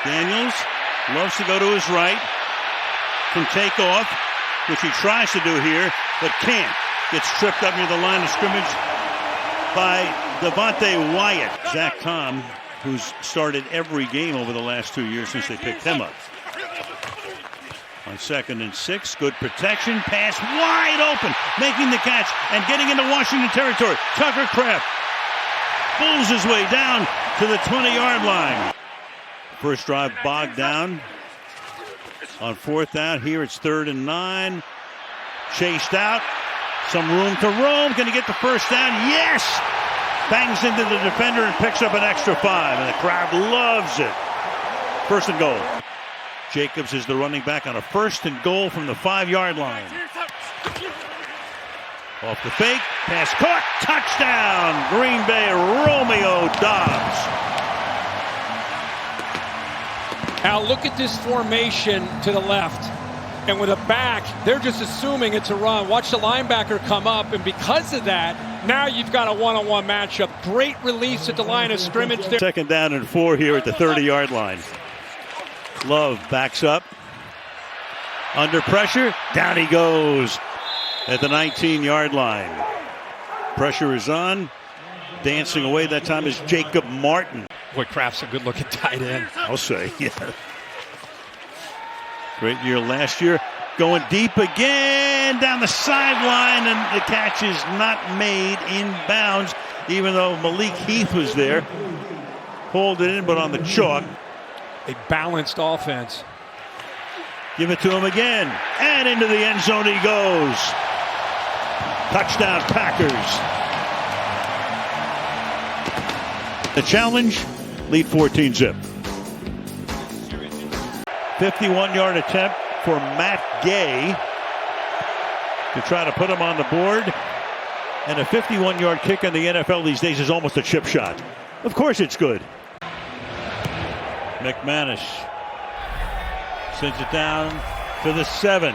Daniels loves to go to his right. Can take off, which he tries to do here, but can't. Gets tripped up near the line of scrimmage by Devontae Wyatt. Zach Tom, who's started every game over the last 2 years since they picked him up. On 2nd and 6, good protection, pass wide open, making the catch and getting into Washington territory. Tucker Kraft pulls his way down to the 20-yard line. First drive bogged down. On 4th down, here it's 3rd and 9. Chased out, some room to roam. Can he get the first down? Yes! Bangs into the defender and picks up an extra 5, and the crowd loves it. 1st and goal. Jacobs is the running back on a 1st and goal from the 5-yard line. Off the fake, pass caught, touchdown! Green Bay, Romeo Doubs. Now look at this formation to the left. And with a back, they're just assuming it's a run. Watch the linebacker come up, and because of that, now you've got a one-on-one matchup. Great release at the line of scrimmage there. 2nd down and 4 here at the 30-yard line. Love backs up. Under pressure, down he goes at the 19-yard line. Pressure is on. Dancing away that time is Jacob Martin. Boy, Kraft's a good-looking tight end. I'll say, yeah. Great year last year. Going deep again down the sideline, and the catch is not made in bounds, even though Malik Heath was there. Pulled it in, but on the chalk. A balanced offense. Give it to him again, and into the end zone he goes. Touchdown, Packers. The challenge, lead 14-zip. 51-yard attempt for Matt Gay to try to put him on the board. And a 51-yard kick in the NFL these days is almost a chip shot. Of course it's good. McManus sends it down to the 7.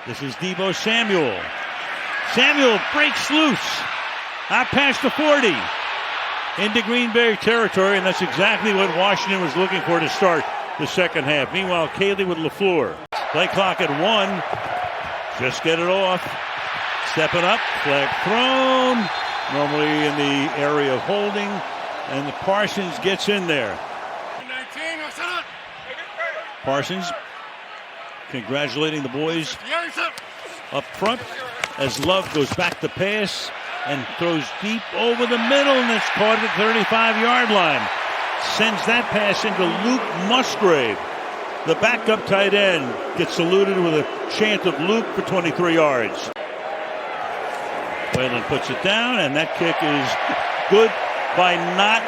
This is Deebo Samuel. Samuel breaks loose. Out past the 40. Into Green Bay territory, and that's exactly what Washington was looking for to start the second half. Meanwhile, Caley with LaFleur. Play clock at 1. Just get it off. Stepping up. Flag thrown. Normally in the area of holding. And the Parsons gets in there. Parsons congratulating the boys up front as Love goes back to pass and throws deep over the middle, and it's caught at the 35-yard line. Sends that pass into Luke Musgrave. The backup tight end gets saluted with a chant of Luke for 23 yards. Whalen puts it down, and that kick is good by not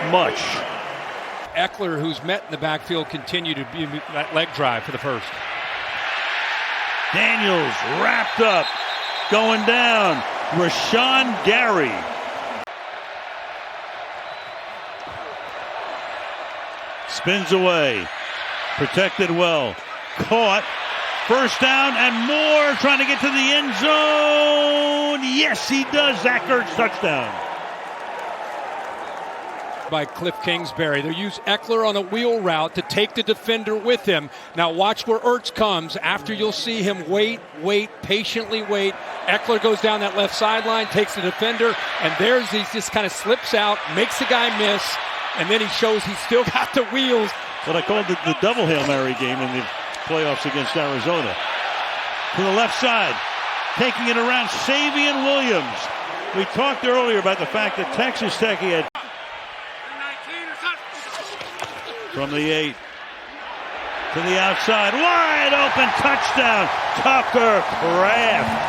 much. Eckler, who's met in the backfield, continued to be that leg drive for the first. Daniels wrapped up, going down. Rashawn Gary. Spins away. Protected well. Caught. First down and more. Trying to get to the end zone. Yes, he does. Zach Ertz touchdown. By Cliff Kingsbury. They use Eckler on a wheel route to take the defender with him. Now watch where Ertz comes. After you'll see him wait, patiently wait. Eckler goes down that left sideline, takes the defender, and he just kind of slips out, makes the guy miss, and then he shows he's still got the wheels. What I called the double Hail Mary game in the playoffs against Arizona. To the left side, taking it around, Savion Williams. We talked earlier about the fact that Texas Tech had from the 8 to the outside, wide open touchdown, Tucker Kraft.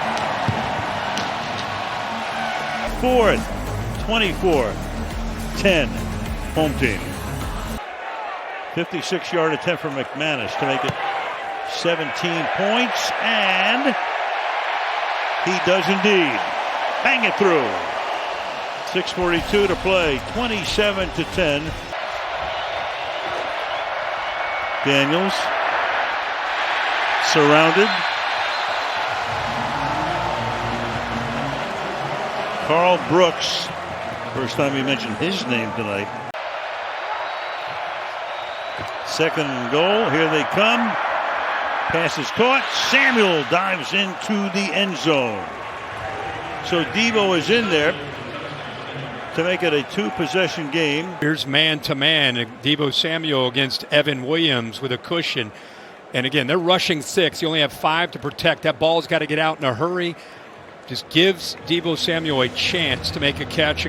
4th, 24-10, home team. 56-yard attempt from McManus to make it 17 points, and he does indeed. Bang it through. 6:42 to play, 27-10. Daniels surrounded. Carl Brooks, first time we mentioned his name tonight. Second and goal. Here they come. Pass is caught. Samuel dives into the end zone. So Deebo is in there to make it a two-possession game. Here's man-to-man. Deebo Samuel against Evan Williams with a cushion. And again, they're rushing 6. You only have 5 to protect. That ball's got to get out in a hurry. Just gives Deebo Samuel a chance to make a catch.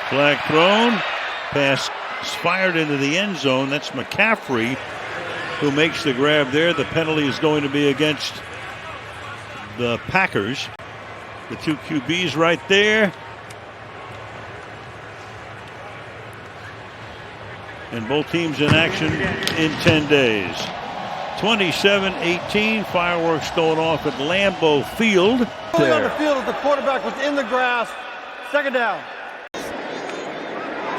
Flag thrown. Pass fired into the end zone. That's McCaffrey who makes the grab there. The penalty is going to be against the Packers. The two QBs right there. And both teams in action in 10 days. 27-18. Fireworks going off at Lambeau Field. Fully on the field as the quarterback was in the grass. Second down.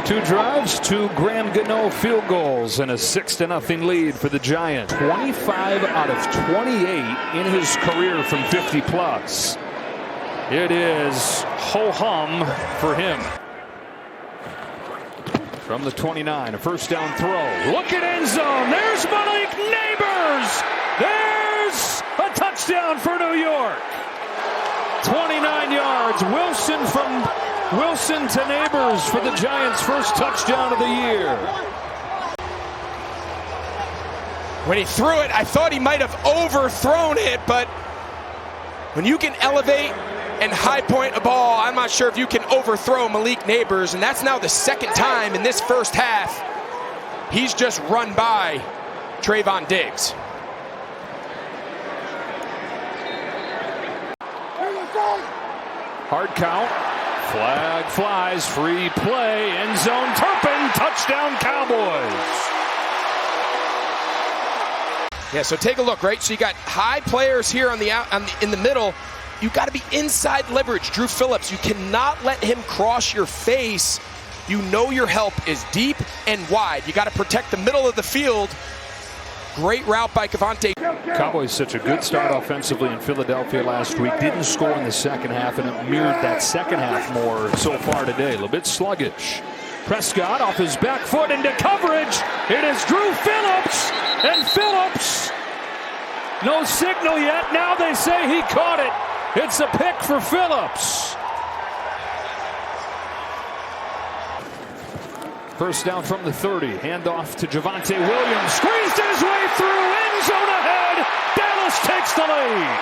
2 drives, 2 Graham Gano field goals, and a 6-0 lead for the Giants. 25 out of 28 in his career from 50 plus. It is ho-hum for him. From the 29, a first down throw. Look at end zone. There's Malik Neighbors. There's a touchdown for New York. 29 yards. Wilson to Neighbors for the Giants' first touchdown of the year. When he threw it, I thought he might have overthrown it, but when you can elevate and high point a ball, I'm not sure if you can overthrow Malik Neighbors, and that's now the second time in this first half he's just run by Trayvon Diggs. Hard count. Flag flies. Free play. End zone. Turpin. Touchdown Cowboys. Yeah, so take a look, right? So you got high players here in the middle. You got to be inside leverage. Drew Phillips, you cannot let him cross your face. You know your help is deep and wide. You got to protect the middle of the field. Great route by Cavante. Cowboys such a good start offensively in Philadelphia last week. Didn't score in the second half, and it mirrored that second half more so far today. A little bit sluggish. Prescott off his back foot into coverage. It is Drew Phillips, and Phillips, no signal yet. Now they say he caught it. It's a pick for Phillips. First down from the 30. Handoff to Javonte Williams. Squeezed his way through. End zone ahead. Dallas takes the lead.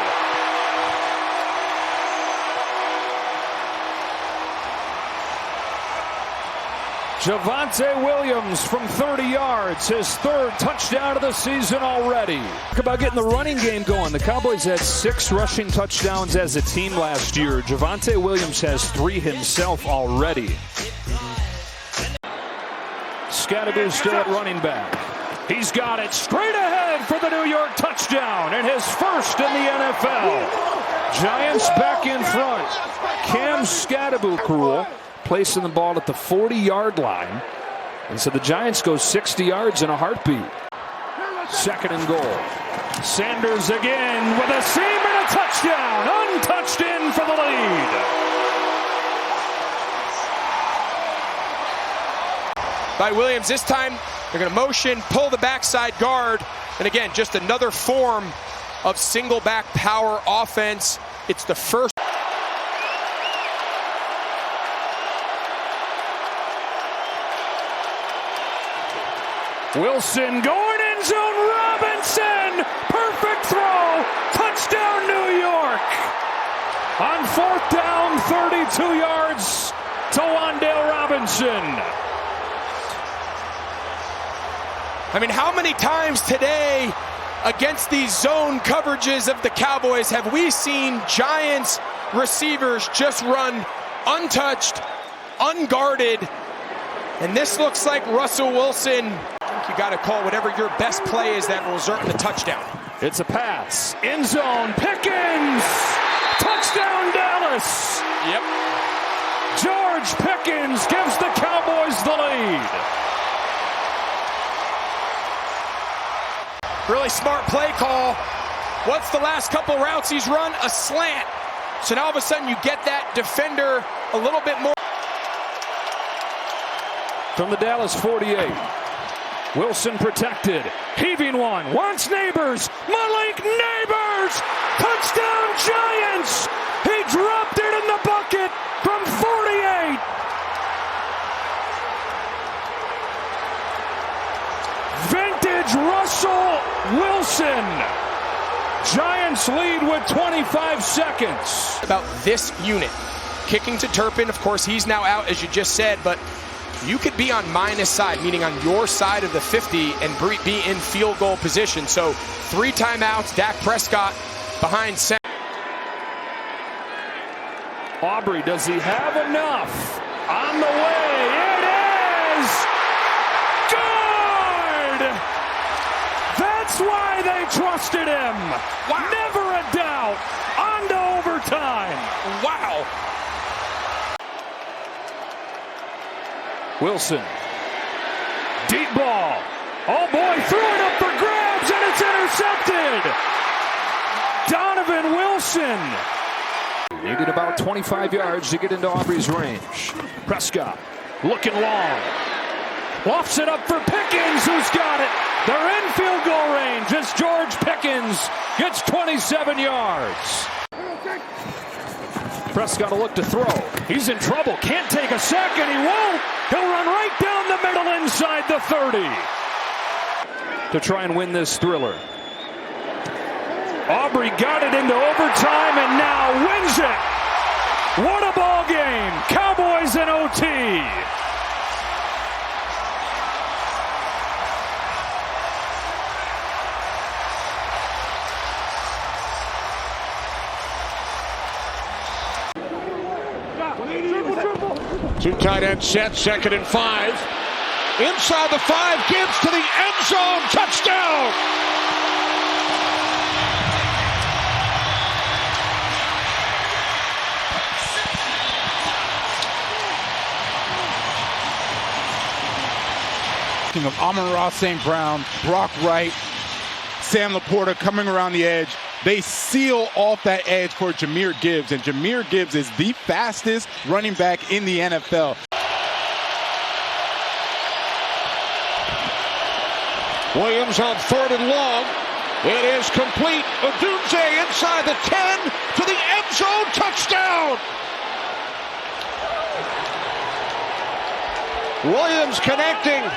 Javonte Williams from 30 yards. His 3rd touchdown of the season already. Talk about getting the running game going. The Cowboys had 6 rushing touchdowns as a team last year. Javonte Williams has 3 himself already. Scadaboo still at running back. He's got it straight ahead for the New York touchdown, and his first in the NFL. Giants back in front. Cam Scadaboo cool, placing the ball at the 40-yard line. And so the Giants go 60 yards in a heartbeat. Second and goal. Sanders again with a seam and a touchdown. Untouched in for the lead. By Williams. This time they're going to motion, pull the backside guard, and again, just another form of single back power offense. It's the first. Wilson going end zone. Robinson, perfect throw. Touchdown New York. On 4th down, 32 yards to Wan'Dale Robinson. I mean, how many times today against these zone coverages of the Cowboys have we seen Giants receivers just run untouched, unguarded? And this looks like Russell Wilson. I think you got to call whatever your best play is that will result in the touchdown. It's a pass. End zone. Pickens. Touchdown Dallas. Yep. George Pickens gives the Cowboys the lead. Really smart play call. What's the last couple routes he's run? A slant. So now all of a sudden you get that defender a little bit more. from the Dallas 48. Wilson protected, heaving one, wants Neighbors, Malik Neighbors, touchdown Giants! He dropped it in the bucket from 48. Vintage Russell Wilson. Giants lead with 25 seconds. About this unit, kicking to Turpin, of course he's now out as you just said, but you could be on minus side, meaning on your side of the 50 and be in field goal position. So 3 timeouts, Dak Prescott behind center. Aubrey, does he have enough? On the way, it is good! That's why they trusted him. Wow. Never a doubt. On to overtime. Wow. Wilson, deep ball. Oh boy, threw it up for grabs and it's intercepted. Donovan Wilson. Needed about 25 yards to get into Aubrey's range. Prescott looking long. Lofts it up for Pickens, who's got it. They're in field goal range as George Pickens gets 27 yards. Prescott will look to throw. He's in trouble. Can't take a sack, and he won't. He'll run right down the middle inside the 30 to try and win this thriller. Aubrey got it into overtime and now wins it. What a ball game. Cowboys in OT. Two tight end set, 2nd and 5. Inside the 5, Gibbs to the end zone, touchdown! Of Amon-Ra St. Brown, Brock Wright, Sam Laporta coming around the edge. They seal off that edge for Jahmyr Gibbs, and Jahmyr Gibbs is the fastest running back in the NFL. Williams on 3rd and long. It is complete. Odunze inside the 10 to the end zone, touchdown! Williams connecting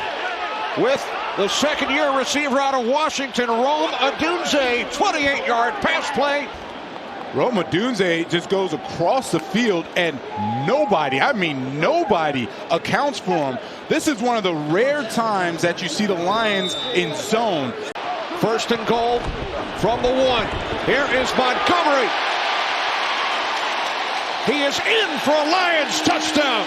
with the 2nd-year receiver out of Washington, Rome Odunze, 28-yard pass play. Rome Odunze just goes across the field and nobody, I mean nobody, accounts for him. This is one of the rare times that you see the Lions in zone. 1st and goal from the 1. Here is Montgomery. He is in for a Lions touchdown.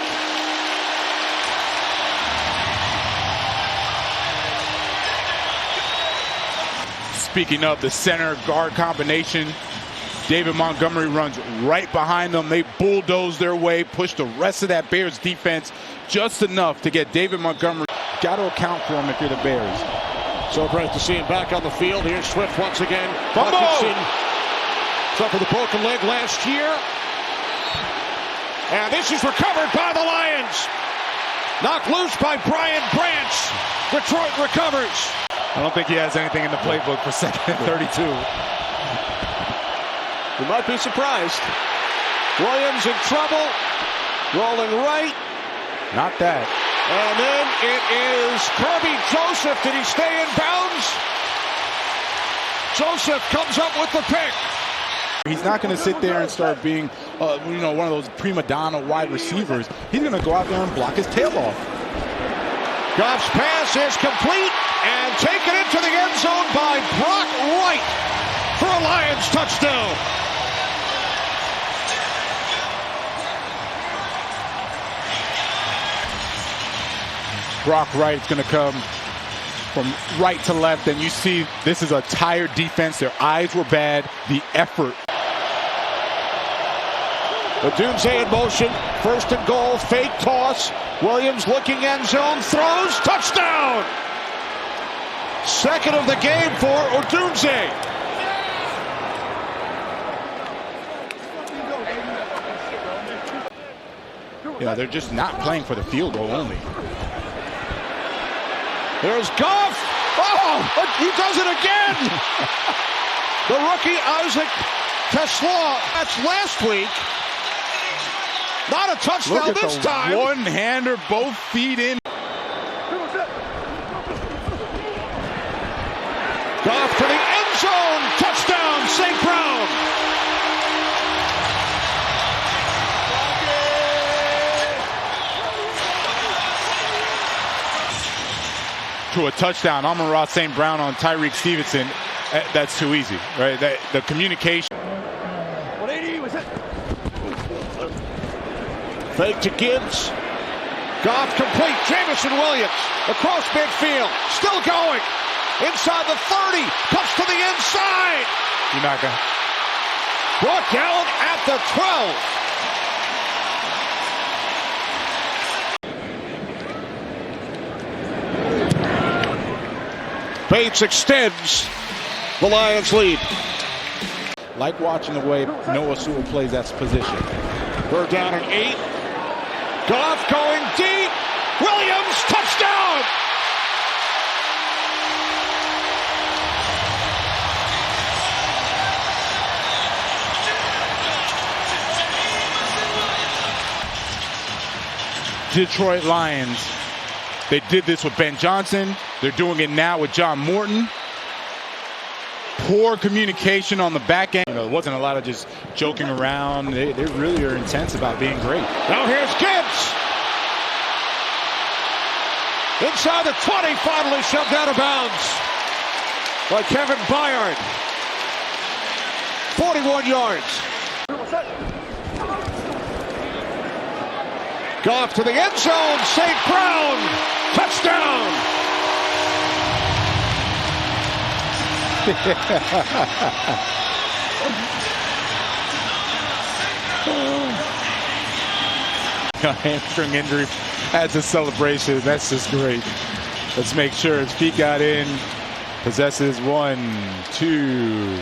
Speaking of the center guard combination, David Montgomery runs right behind them. They bulldoze their way, push the rest of that Bears defense just enough to get David Montgomery. Got to account for him if you're the Bears. So great to see him back on the field. Here's Swift once again. Fumble! Suffered the broken leg last year. And this is recovered by the Lions. Knocked loose by Brian Branch. Detroit recovers. I don't think he has anything in the playbook for 2nd and 32. You might be surprised. Williams in trouble. Rolling right. Not that. And then it is Kirby Joseph. Did he stay in bounds? Joseph comes up with the pick. He's not going to sit there and start being, one of those prima donna wide receivers. He's going to go out there and block his tail off. Goff's pass is complete and taken into the end zone by Brock Wright for a Lions touchdown. Brock Wright's going to come from right to left, and you see this is a tired defense. Their eyes were bad. The effort. Odunze in motion. 1st and goal. Fake toss. Williams looking end zone. Throws. Touchdown. 2nd of the game for Odunze. Yeah, they're just not playing for the field goal only. There's Goff. Oh, he does it again. The rookie Isaac Tesla. That's last week. Not a touchdown this time. One-hander, both feet in. Goff to the end zone. Touchdown, St. Brown. To a touchdown. Amon-Ra St. Brown on Tyreek Stevenson. That's too easy, right? The communication. 180 was it. Fake to Gibbs. Goff complete. Jamison Williams across midfield. Still going. Inside the 30. Comes to the inside. You're not going to. Brought down at the 12. Bates extends the Lions lead. Like watching the way Noah Sewell plays that position. They're down at 8. Goff going deep. Williams, touchdown! Detroit Lions. They did this with Ben Johnson. They're doing it now with John Morton. Poor communication on the back end. There wasn't a lot of just joking around. They really are intense about being great. Now here's Gibbs. Inside the 20, finally shoved out of bounds by Kevin Byard. 41 yards. Goff to the end zone. St. Brown. Touchdown. Hamstring injury adds a celebration. That's just great. Let's make sure his feet got in. Possesses 1, 2.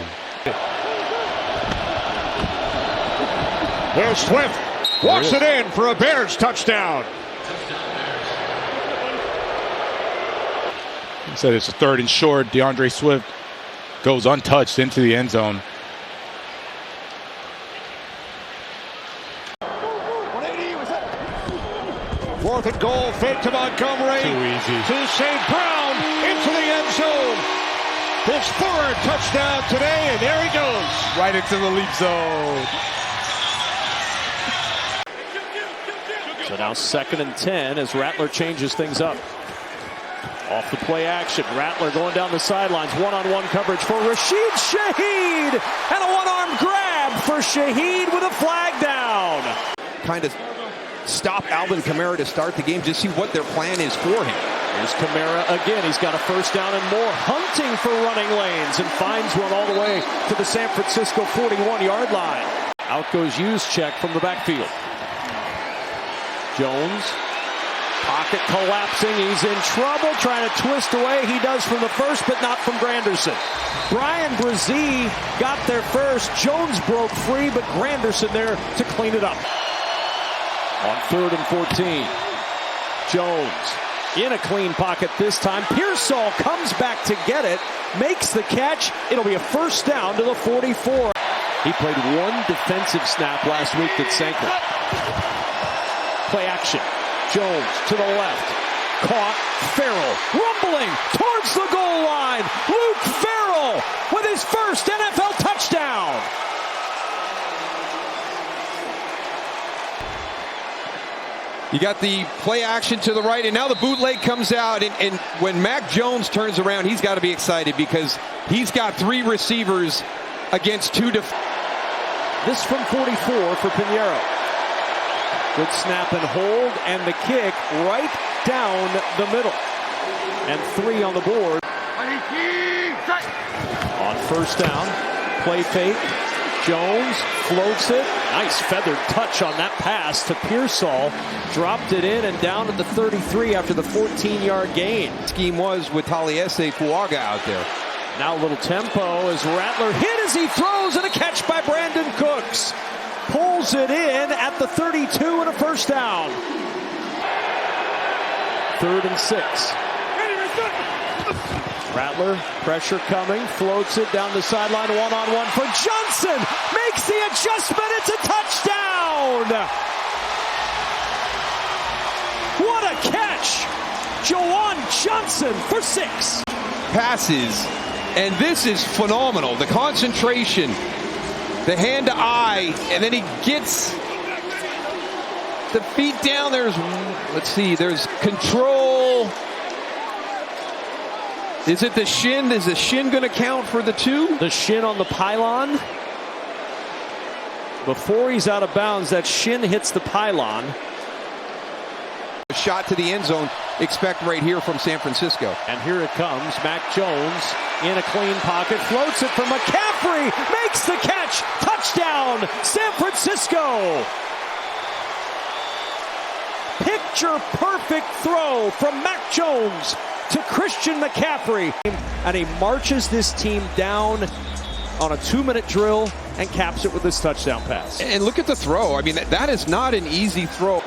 There's Swift. Walks it in for a Bears touchdown. He said it's a 3rd and short. DeAndre Swift goes untouched into the end zone. 180 was it. 4th and goal. Fake to Montgomery. Too easy. To St. Brown. Into the end zone. His 3rd touchdown today, and there he goes. Right into the leap zone. So now 2nd and 10 as Rattler changes things up. Off the play action. Rattler going down the sidelines. One-on-one coverage for Rashid Shaheed. And a one-arm grab for Shaheed with a flag down. Kind of stop Alvin Kamara to start the game. Just see what their plan is for him. Here's Kamara again. He's got a 1st down and more. Hunting for running lanes and finds one all the way to the San Francisco 41-yard line. Out goes Juszczyk from the backfield. Jones. Pocket collapsing. He's in trouble. Trying to twist away. He does from the first, but not from Granderson. Brian Brzee got there first. Jones broke free, but Granderson there to clean it up. On 3rd and 14. Jones in a clean pocket this time. Pearsall comes back to get it. Makes the catch. It'll be a 1st down to the 44. He played 1 defensive snap last week that sank him. Play action. Jones to the left. Caught. Farrell rumbling towards the goal line. Luke Farrell with his 1st NFL touchdown. You got the play action to the right, and now the bootleg comes out. And when Mac Jones turns around, he's got to be excited because he's got 3 receivers against 2 This from 44 for Pinheiro. Good snap and hold, and the kick right down the middle. And 3 on the board. On 1st down, play fake. Jones floats it. Nice feathered touch on that pass to Pearsall. Dropped it in and down at the 33 after the 14-yard gain. scheme was with Taliesin Fuaga out there. Now a little tempo as Rattler hit as he throws, and a catch by Brandon Cooks. Pulls it in at the 32 and a 1st down. 3rd and 6. Rattler, pressure coming, floats it down the sideline, one-on-one for Johnson, makes the adjustment, it's a touchdown! What a catch! Jawan Johnson for 6. Passes, and this is phenomenal. The concentration, the hand to eye, and then he gets the feet down. There's control. Is it the shin? Is the shin going to count for the 2? The shin on the pylon. Before he's out of bounds, that shin hits the pylon. A shot to the end zone, expect right here from San Francisco. And here it comes, Mac Jones in a clean pocket, floats it for McCaffrey, makes the catch, touchdown, San Francisco! Picture perfect throw from Mac Jones to Christian McCaffrey. And he marches this team down on a 2-minute drill and caps it with this touchdown pass. And look at the throw. I mean, that is not an easy throw.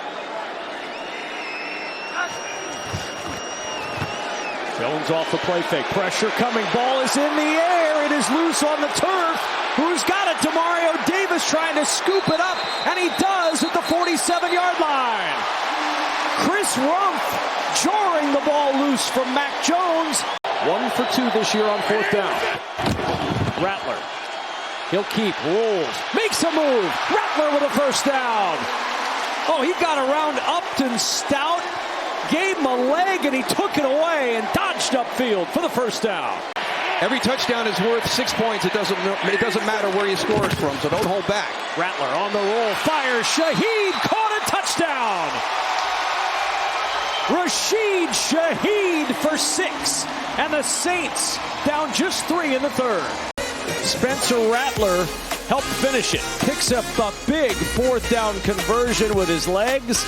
Jones off the play fake. Pressure coming. Ball is in the air. It is loose on the turf. Who's got it? Demario Davis trying to scoop it up. And he does at the 47-yard line. Chris Rumph jarring the ball loose from Mac Jones. 1 for 2 this year on 4th down. Rattler. He'll keep. Rolls. Makes a move. Rattler with a first down. Oh, he got around Upton Stout. Gave him a leg, and he took it away and dodged upfield for the first down. Every touchdown is worth 6 points. It doesn't matter where you score it from, so don't hold back. Rattler on the roll, fires. Shaheed caught a touchdown. Rashid Shaheed for 6, and the Saints down just 3 in the 3rd. Spencer Rattler helped finish it. Picks up a big 4th down conversion with his legs.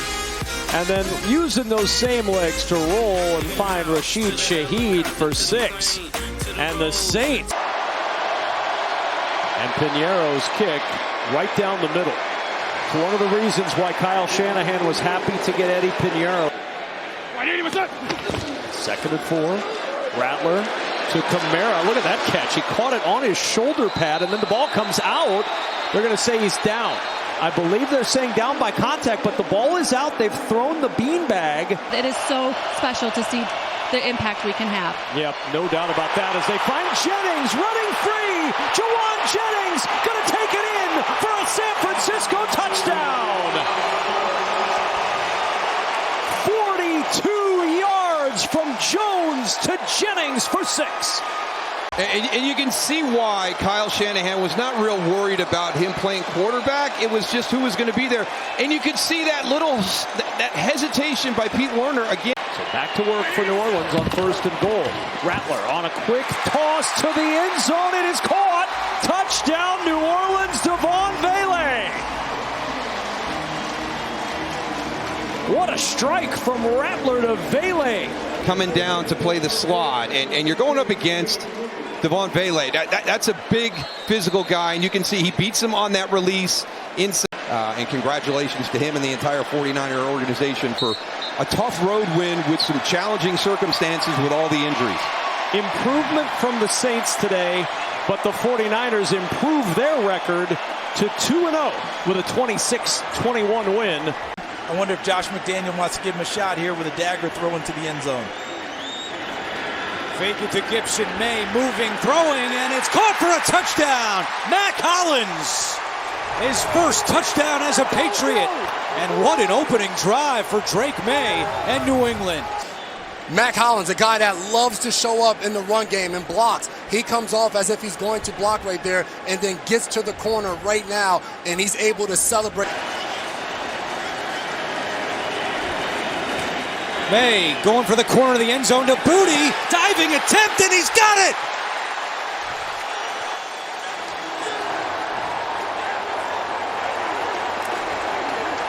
And then using those same legs to roll and find Rashid Shaheed for 6. And the Saints. And Piñeiro's kick right down the middle. So one of the reasons why Kyle Shanahan was happy to get Eddie Piñeiro. 2nd and 4. Rattler to Kamara. Look at that catch. He caught it on his shoulder pad, and then the ball comes out. They're going to say he's down. I believe they're saying down by contact, but the ball is out. They've thrown the beanbag. It is so special to see the impact we can have. Yep, no doubt about that as they find Jennings running free. Jawan Jennings going to take it in for a San Francisco touchdown. 42 yards from Jones to Jennings for 6. And you can see why Kyle Shanahan was not real worried about him playing quarterback. It was just who was going to be there. And you could see that that hesitation by Pete Werner again. So back to work for New Orleans on 1st and goal. Rattler on a quick toss to the end zone. It is caught. Touchdown, New Orleans, Devon Vele. What a strike from Rattler to Vele. Coming down to play the slot. And you're going up against Devon Vele. That's a big physical guy, and you can see he beats him on that release inside. And congratulations to him and the entire 49er organization for a tough road win with some challenging circumstances with all the injuries. Improvement from the Saints today, but the 49ers improved their record to 2-0 with a 26-21 win. I wonder if Josh McDaniel wants to give him a shot here with a dagger throw into the end zone. Fake it to Gibson, May moving, throwing, and it's caught for a touchdown. Mac Hollins, his first touchdown as a Patriot. And what an opening drive for Drake May and New England. Mac Hollins, a guy that loves to show up in the run game and blocks. He comes off as if he's going to block right there and then gets to the corner right now, and he's able to celebrate. May going for the corner of the end zone to Booty. Diving attempt, and he's got it!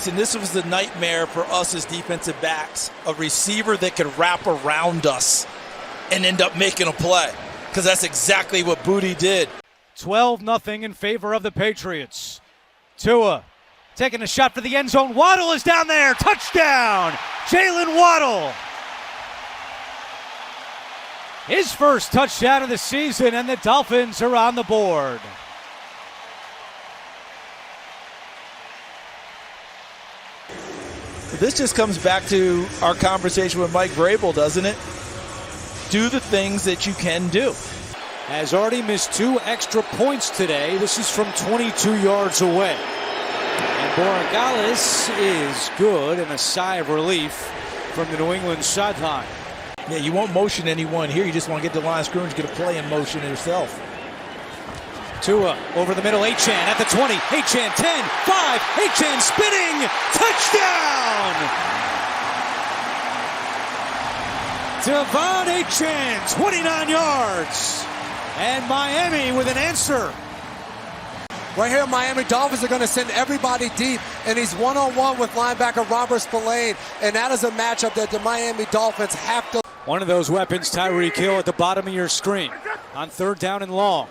And this was the nightmare for us as defensive backs. A receiver that could wrap around us and end up making a play. Because that's exactly what Booty did. 12-0 in favor of the Patriots. Tua taking a shot for the end zone. Waddle is down there. Touchdown! Jalen Waddle. His first touchdown of the season, and the Dolphins are on the board. This just comes back to our conversation with Mike Vrabel, doesn't it? Do the things that you can do. Has already missed 2 extra points today. This is from 22 yards away. And Borregales is good, and a sigh of relief from the New England sideline. Yeah, you won't motion anyone here. You just want to get the line of scrimmage, get a play in motion yourself. Tua over the middle, Achane at the 20, Achane 10, 5, Achane spinning, touchdown! Devon Achane, 29 yards. And Miami with an answer. Right here, Miami Dolphins are going to send everybody deep, and he's one-on-one with linebacker Robert Spillane, and that is a matchup that the Miami Dolphins have to. One of those weapons, Tyreek Hill, at the bottom of your screen on 3rd down and long.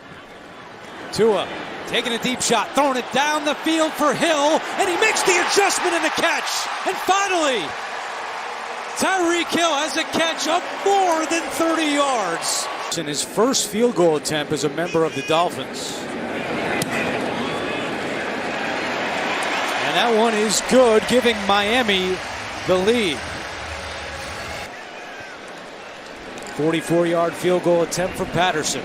Tua taking a deep shot, throwing it down the field for Hill, and he makes the adjustment and the catch. And finally, Tyreek Hill has a catch of more than 30 yards. In his first field goal attempt as a member of the Dolphins. And that one is good, giving Miami the lead. 44-yard field goal attempt from Patterson.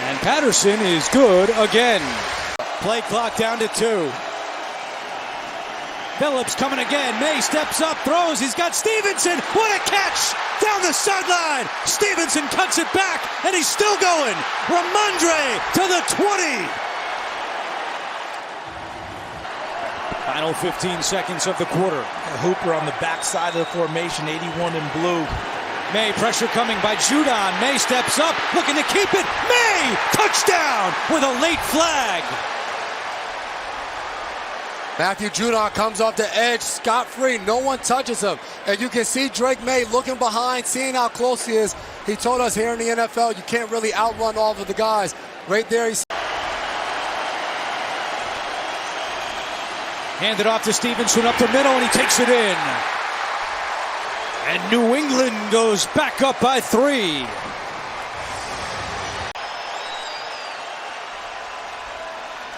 And Patterson is good again. Play clock down to 2. Phillips coming again. May steps up, throws. He's got Stevenson. What a catch! Down the sideline. Stevenson cuts it back, and he's still going. Ramondre to the 20. Final 15 seconds of the quarter. Hooper on the backside of the formation, 81 in blue. May, pressure coming by Judon. May steps up, looking to keep it. May, touchdown with a late flag. Matthew Judon comes off the edge, scot-free. No one touches him. And you can see Drake May looking behind, seeing how close he is. He told us here in the NFL, you can't really outrun all of the guys. Right there, he's... Handed off to Stevenson up the middle, and he takes it in. And New England goes back up by 3.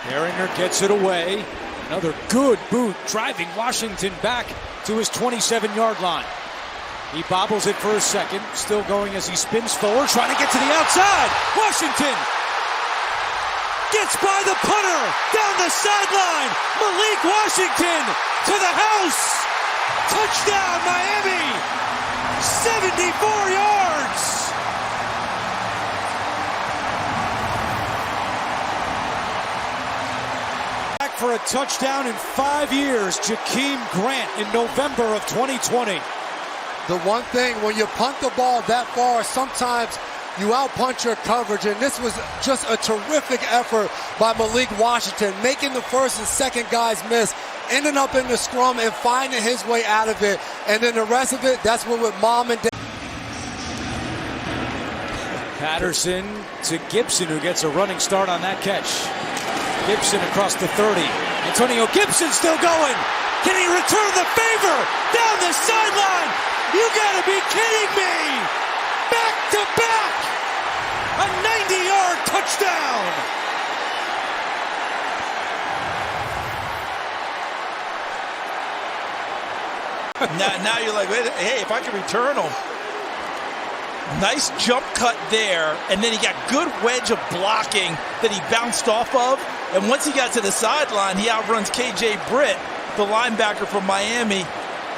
Herringer gets it away. Another good boot, driving Washington back to his 27-yard line. He bobbles it for a second, still going as he spins forward, trying to get to the outside. Washington gets by the punter, down the sideline. Malik Washington to the house. Touchdown, Miami. 74 yards. Back for a touchdown in 5 years, Jakeem Grant in November of 2020. The one thing, when you punt the ball that far, sometimes you outpunch your coverage, and this was just a terrific effort by Malik Washington, making the first and second guys miss, ending up in the scrum and finding his way out of it. And then the rest of it, that's what with mom and dad. Patterson to Gibson, who gets a running start on that catch. Gibson across the 30. Antonio Gibson still going. Can he return the favor? Down the sideline. You gotta be kidding me. Back to back. A 90-yard touchdown. Now you're like, wait, hey, if I can return them. Nice jump cut there, and then he got good wedge of blocking that he bounced off of. And once he got to the sideline, he outruns KJ Britt, the linebacker from Miami,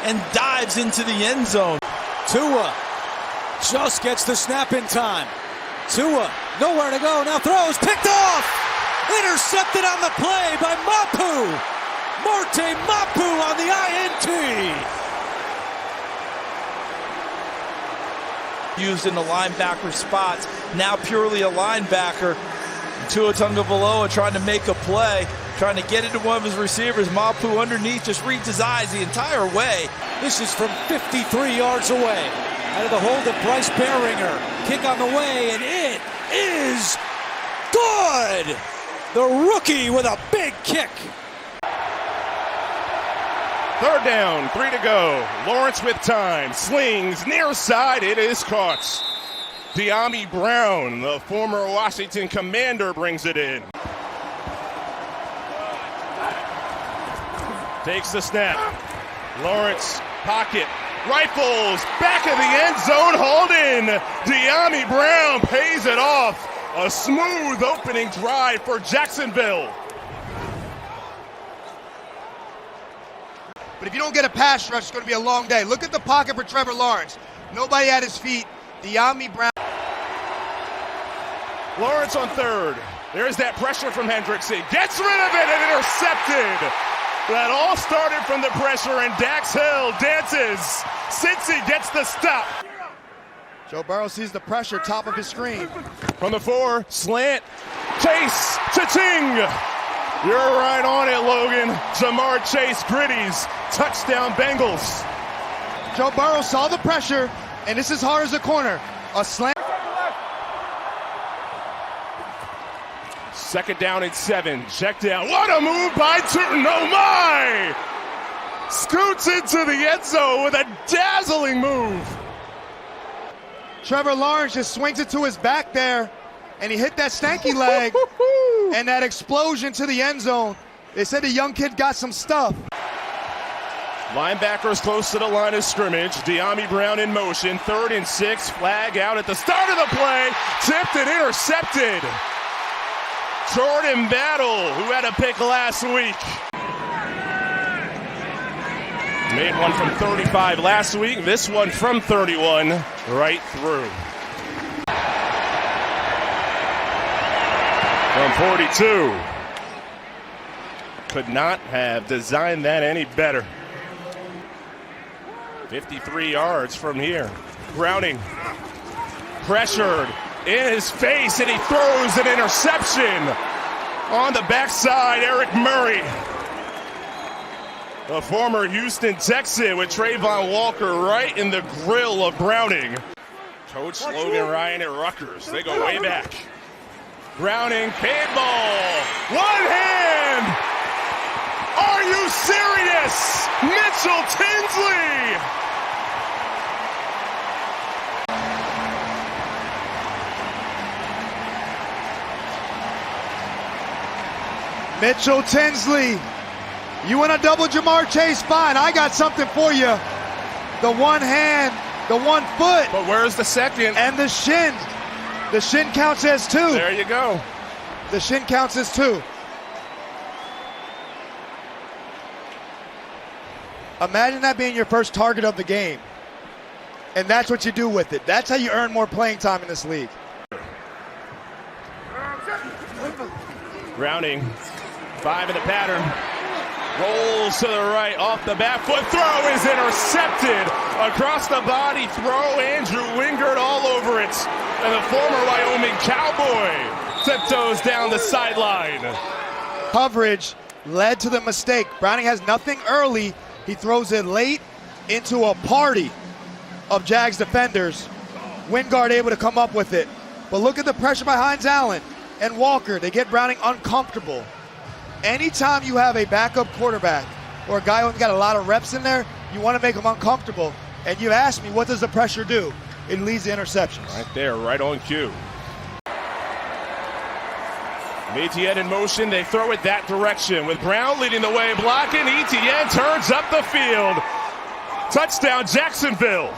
and dives into the end zone. Tua just gets the snap in time. Tua, nowhere to go, now throws, picked off! Intercepted on the play by Mapu! Marte Mapu on the INT! Used in the linebacker spots, now purely a linebacker. Tua Tagovailoa trying to make a play, trying to get it to one of his receivers. Mapu underneath just reads his eyes the entire way. This is from 53 yards away. Out of the hold of Bryce Behringer. Kick on the way, and it is good! The rookie with a big kick. Third down, 3 to go. Lawrence with time, slings near side. It is caught. Dyami Brown, the former Washington Commander, brings it in. Takes the snap. Lawrence, pocket, rifles, back of the end zone, holding. Dyami Brown pays it off. A smooth opening drive for Jacksonville. But if you don't get a pass rush, it's going to be a long day. Look at the pocket for Trevor Lawrence. Nobody at his feet. Dyami Brown. Lawrence on third. There's that pressure from Hendrickson. Gets rid of it and intercepted. That all started from the pressure, and Dax Hill dances. Cincy gets the stop. Joe Burrow sees the pressure, top of his screen. From the 4, slant. Chase, cha-ching. You're right on it, Logan. Jamar Chase, Gritties. Touchdown, Bengals. Joe Burrow saw the pressure, and this is hard as a corner. A slant. Second down and 7. Check down. What a move by Turton. Oh, my! Scoots into the end zone with a dazzling move. Trevor Lawrence just swings it to his back there, and he hit that stanky leg, and that explosion to the end zone. They said the young kid got some stuff. Linebackers close to the line of scrimmage. Dyami Brown in motion. 3rd and 6. Flag out at the start of the play. Tipped and intercepted. Jordan Battle, who had a pick last week. Made one from 35 last week. This one from 31 right through. From 42. Could not have designed that any better. 53 yards from here. Browning pressured in his face, and he throws an interception on the backside. Eric Murray, the former Houston Texan, with Trayvon Walker right in the grill of Browning. Coach Logan Ryan at Rutgers. They go way back. Browning, Campbell, one hand. Are you serious? Mitchell Tinsley. Mitchell Tinsley, you want to double Jamar Chase? Fine, I got something for you. The one hand, the 1 foot. But where's the second? And the shin. The shin counts as 2. There you go. The shin counts as 2. Imagine that being your first target of the game. And that's what you do with it. That's how you earn more playing time in this league. Browning, 5 in the pattern. Rolls to the right, off the back foot. Throw is intercepted. Across the body throw. Andrew Wingard all over it. And the former Wyoming Cowboy tiptoes down the sideline. Coverage led to the mistake. Browning has nothing early. He throws it late into a party of Jags defenders. Wingard able to come up with it. But look at the pressure by Hines Allen and Walker. They get Browning uncomfortable. Anytime you have a backup quarterback or a guy who's got a lot of reps in there, you want to make him uncomfortable. And you ask me, what does the pressure do? It leads to interceptions. Right there, right on cue. Etienne in motion, they throw it that direction with Brown leading the way, blocking. Etienne turns up the field. Touchdown, Jacksonville.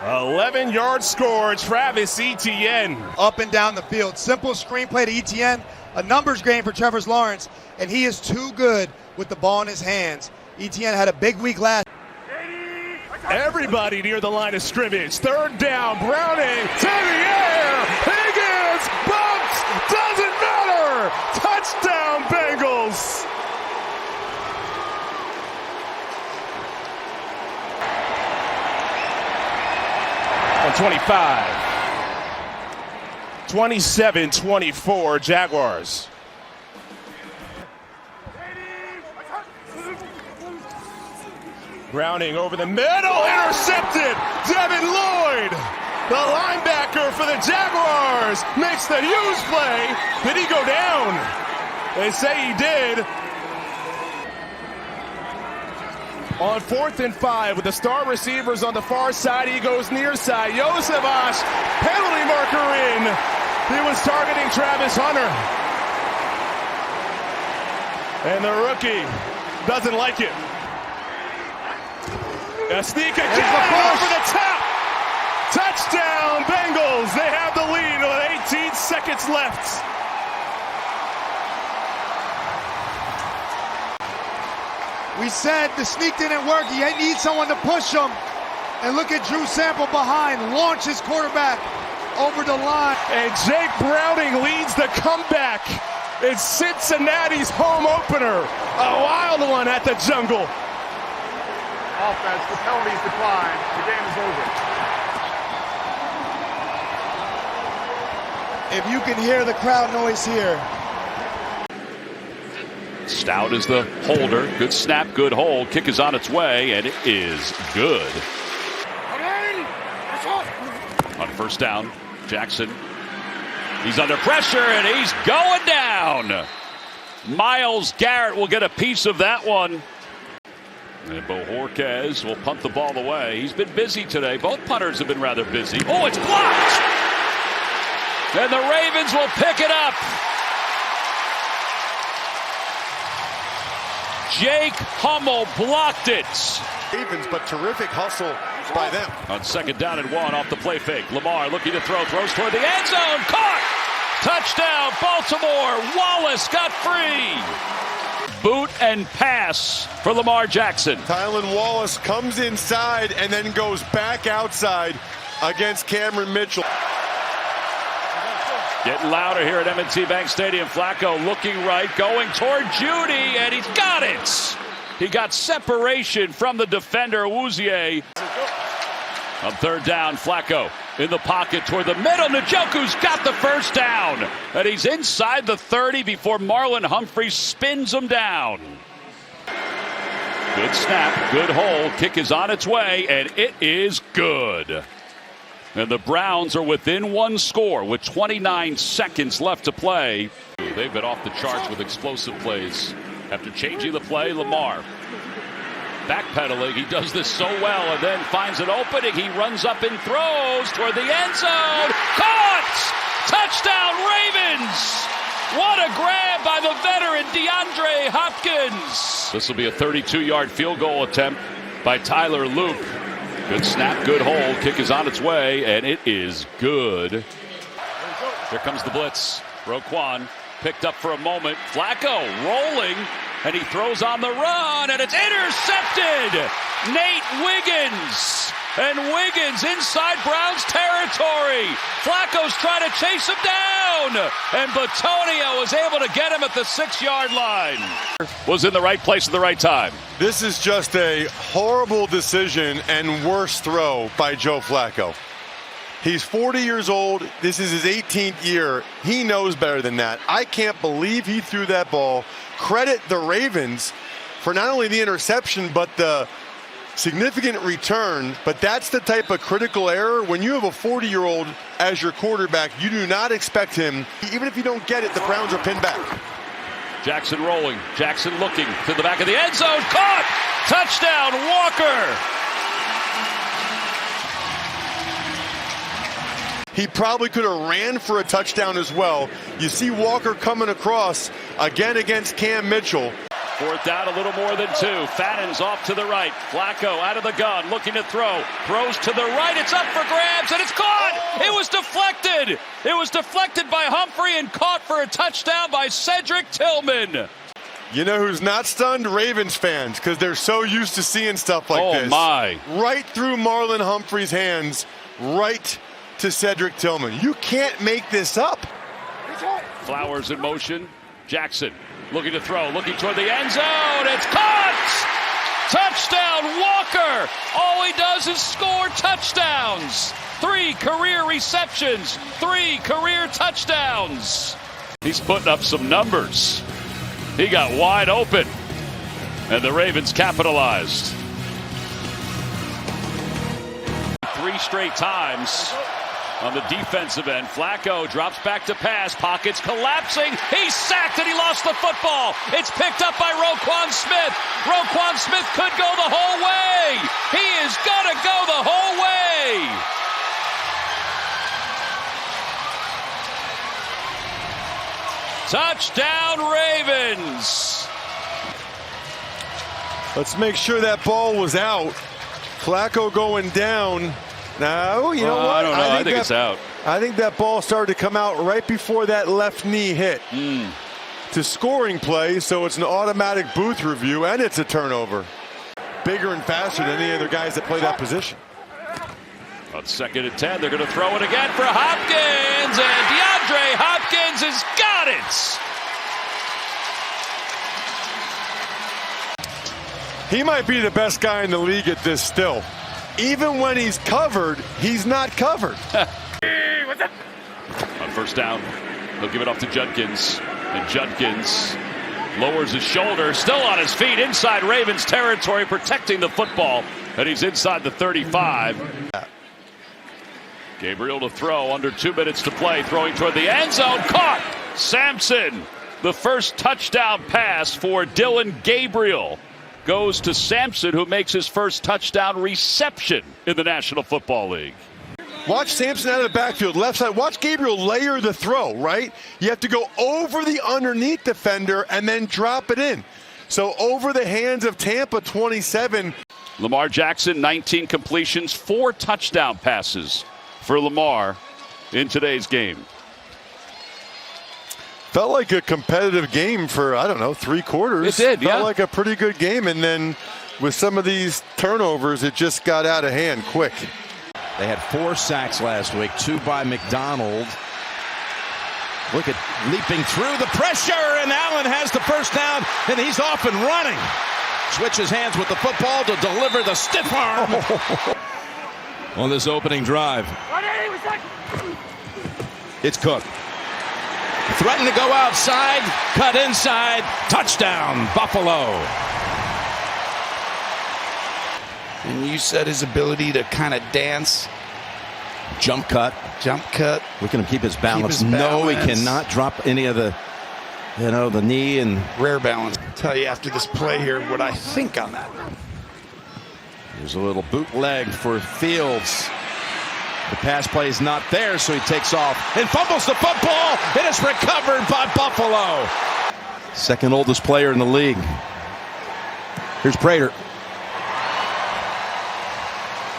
11-yard score, Travis Etienne. Up and down the field. Simple screenplay to Etienne. A numbers game for Trevor Lawrence, and he is too good with the ball in his hands. Etienne had a big week last. Everybody near the line of scrimmage. 3rd down, Browning to the air. Higgins bumps, doesn't matter. Touchdown, Bengals. On 25. 27-24 Jaguars. Browning over the middle, intercepted. Devin Lloyd, the linebacker for the Jaguars, makes the huge play. Did he go down? They say he did. On 4th and 5 with the star receivers on the far side. He goes near side. Josevich, penalty marker in. He was targeting Travis Hunter. And the rookie doesn't like it. A sneak again over the top. Touchdown, Bengals. They have the lead with 18 seconds left. We said the sneak didn't work. He needs someone to push him. And look at Drew Sample behind. Launch his quarterback over the line. And Jake Browning leads the comeback. It's Cincinnati's home opener. A wild one at the Jungle. Offense, the penalties decline. The game is over. If you can hear the crowd noise here. Stout is the holder. Good snap, good hold. Kick is on its way, and it is good. On first down, Jackson. He's under pressure, and he's going down. Myles Garrett will get a piece of that one. And Bohorquez will punt the ball away. He's been busy today. Both punters have been rather busy. Oh, it's blocked! And the Ravens will pick it up. Jake Hummel blocked it. Ravens, but terrific hustle by them. On 2nd down and 1 off the play fake. Lamar looking to throw, throws toward the end zone. Caught! Touchdown, Baltimore. Wallace got free. Boot and pass for Lamar Jackson. Tylan Wallace comes inside and then goes back outside against Cameron Mitchell. Getting louder here at M&T Bank Stadium. Flacco looking right, going toward Judy, and he's got it. He got separation from the defender, Awuzie. On 3rd down, Flacco in the pocket toward the middle. Njoku's got the first down, and he's inside the 30 before Marlon Humphrey spins him down. Good snap, good hold. Kick is on its way, and it is good. And the Browns are within 1 score with 29 seconds left to play. They've been off the charts with explosive plays. After changing the play, Lamar backpedaling. He does this so well and then finds an opening. He runs up and throws toward the end zone. Caught! Touchdown, Ravens! What a grab by the veteran DeAndre Hopkins. This will be a 32-yard field goal attempt by Tyler Luke. Good snap, good hold. Kick is on its way, and it is good. Here comes the blitz. Roquan picked up for a moment. Flacco rolling, and he throws on the run, and it's intercepted. Nate Wiggins. And Wiggins inside Browns territory. Flacco's trying to chase him down. And Batonio was able to get him at the 6-yard line. Was in the right place at the right time. This is just a horrible decision and worse throw by Joe Flacco. He's 40 years old. This is his 18th year. He knows better than that. I can't believe he threw that ball. Credit the Ravens for not only the interception, but the significant return. But that's the type of critical error. When you have a 40-year-old as your quarterback, you do not expect him. Even if you don't get it, the Browns are pinned back. Jackson rolling. Jackson looking to the back of the end zone. Caught! Touchdown, Walker! He probably could have ran for a touchdown as well. You see Walker coming across again against Cam Mitchell. 4th down, a little more than 2. Fannon's off to the right. Flacco out of the gun, looking to throw. Throws to the right. It's up for grabs, and it's caught. It was deflected. It was deflected by Humphrey and caught for a touchdown by Cedric Tillman. You know who's not stunned? Ravens fans, because they're so used to seeing stuff like this. Oh, my. Right through Marlon Humphrey's hands, right to Cedric Tillman. You can't make this up. Flowers in motion. Jackson looking to throw, looking toward the end zone. It's caught! Touchdown, Walker! All he does is score touchdowns. 3 career receptions, 3 career touchdowns. He's putting up some numbers. He got wide open, and the Ravens capitalized. 3 straight times. On the defensive end, Flacco drops back to pass. Pockets collapsing. He's sacked and he lost the football. It's picked up by Roquan Smith. Roquan Smith could go the whole way. He is going to go the whole way. Touchdown, Ravens. Let's make sure that ball was out. Flacco going down. No, you know what? I don't know. I think it's out. I think that ball started to come out right before that left knee hit. It's a scoring play, so it's an automatic booth review, and it's a turnover. Bigger and faster than any other guys that play that position. On 2nd and 10, they're going to throw it again for Hopkins, and DeAndre Hopkins has got it. He might be the best guy in the league at this still. Even when he's covered, he's not covered. On first down, he'll give it off to Judkins. And Judkins lowers his shoulder, still on his feet, inside Ravens territory, protecting the football. And he's inside the 35. Gabriel to throw, under 2 minutes to play, throwing toward the end zone. Caught! Sampson, the first touchdown pass for Dylan Gabriel, goes to Sampson, who makes his first touchdown reception in the National Football League. Watch Sampson out of the backfield, left side. Watch Gabriel layer the throw, right? You have to go over the underneath defender and then drop it in. So over the hands of Tampa, 27. Lamar Jackson, 19 completions, 4 touchdown passes for Lamar in today's game. Felt like a competitive game for, I don't know, 3 quarters. It did, yeah. Felt like a pretty good game, and then with some of these turnovers, it just got out of hand quick. They had 4 sacks last week, 2 by McDonald. Look at leaping through the pressure, and Allen has the first down, and he's off and running. Switches hands with the football to deliver the stiff arm on this opening drive. It's Cook. Threatened to go outside, cut inside, touchdown, Buffalo. And you said his ability to kind of dance. Jump cut. We can keep his balance. No, he cannot drop any of the, the knee and rare balance. I'll tell you after this play here what I think on that. There's a little bootleg for Fields. The pass play is not there, so he takes off and fumbles the football. It is recovered by Buffalo. Second oldest player in the league. Here's Prater.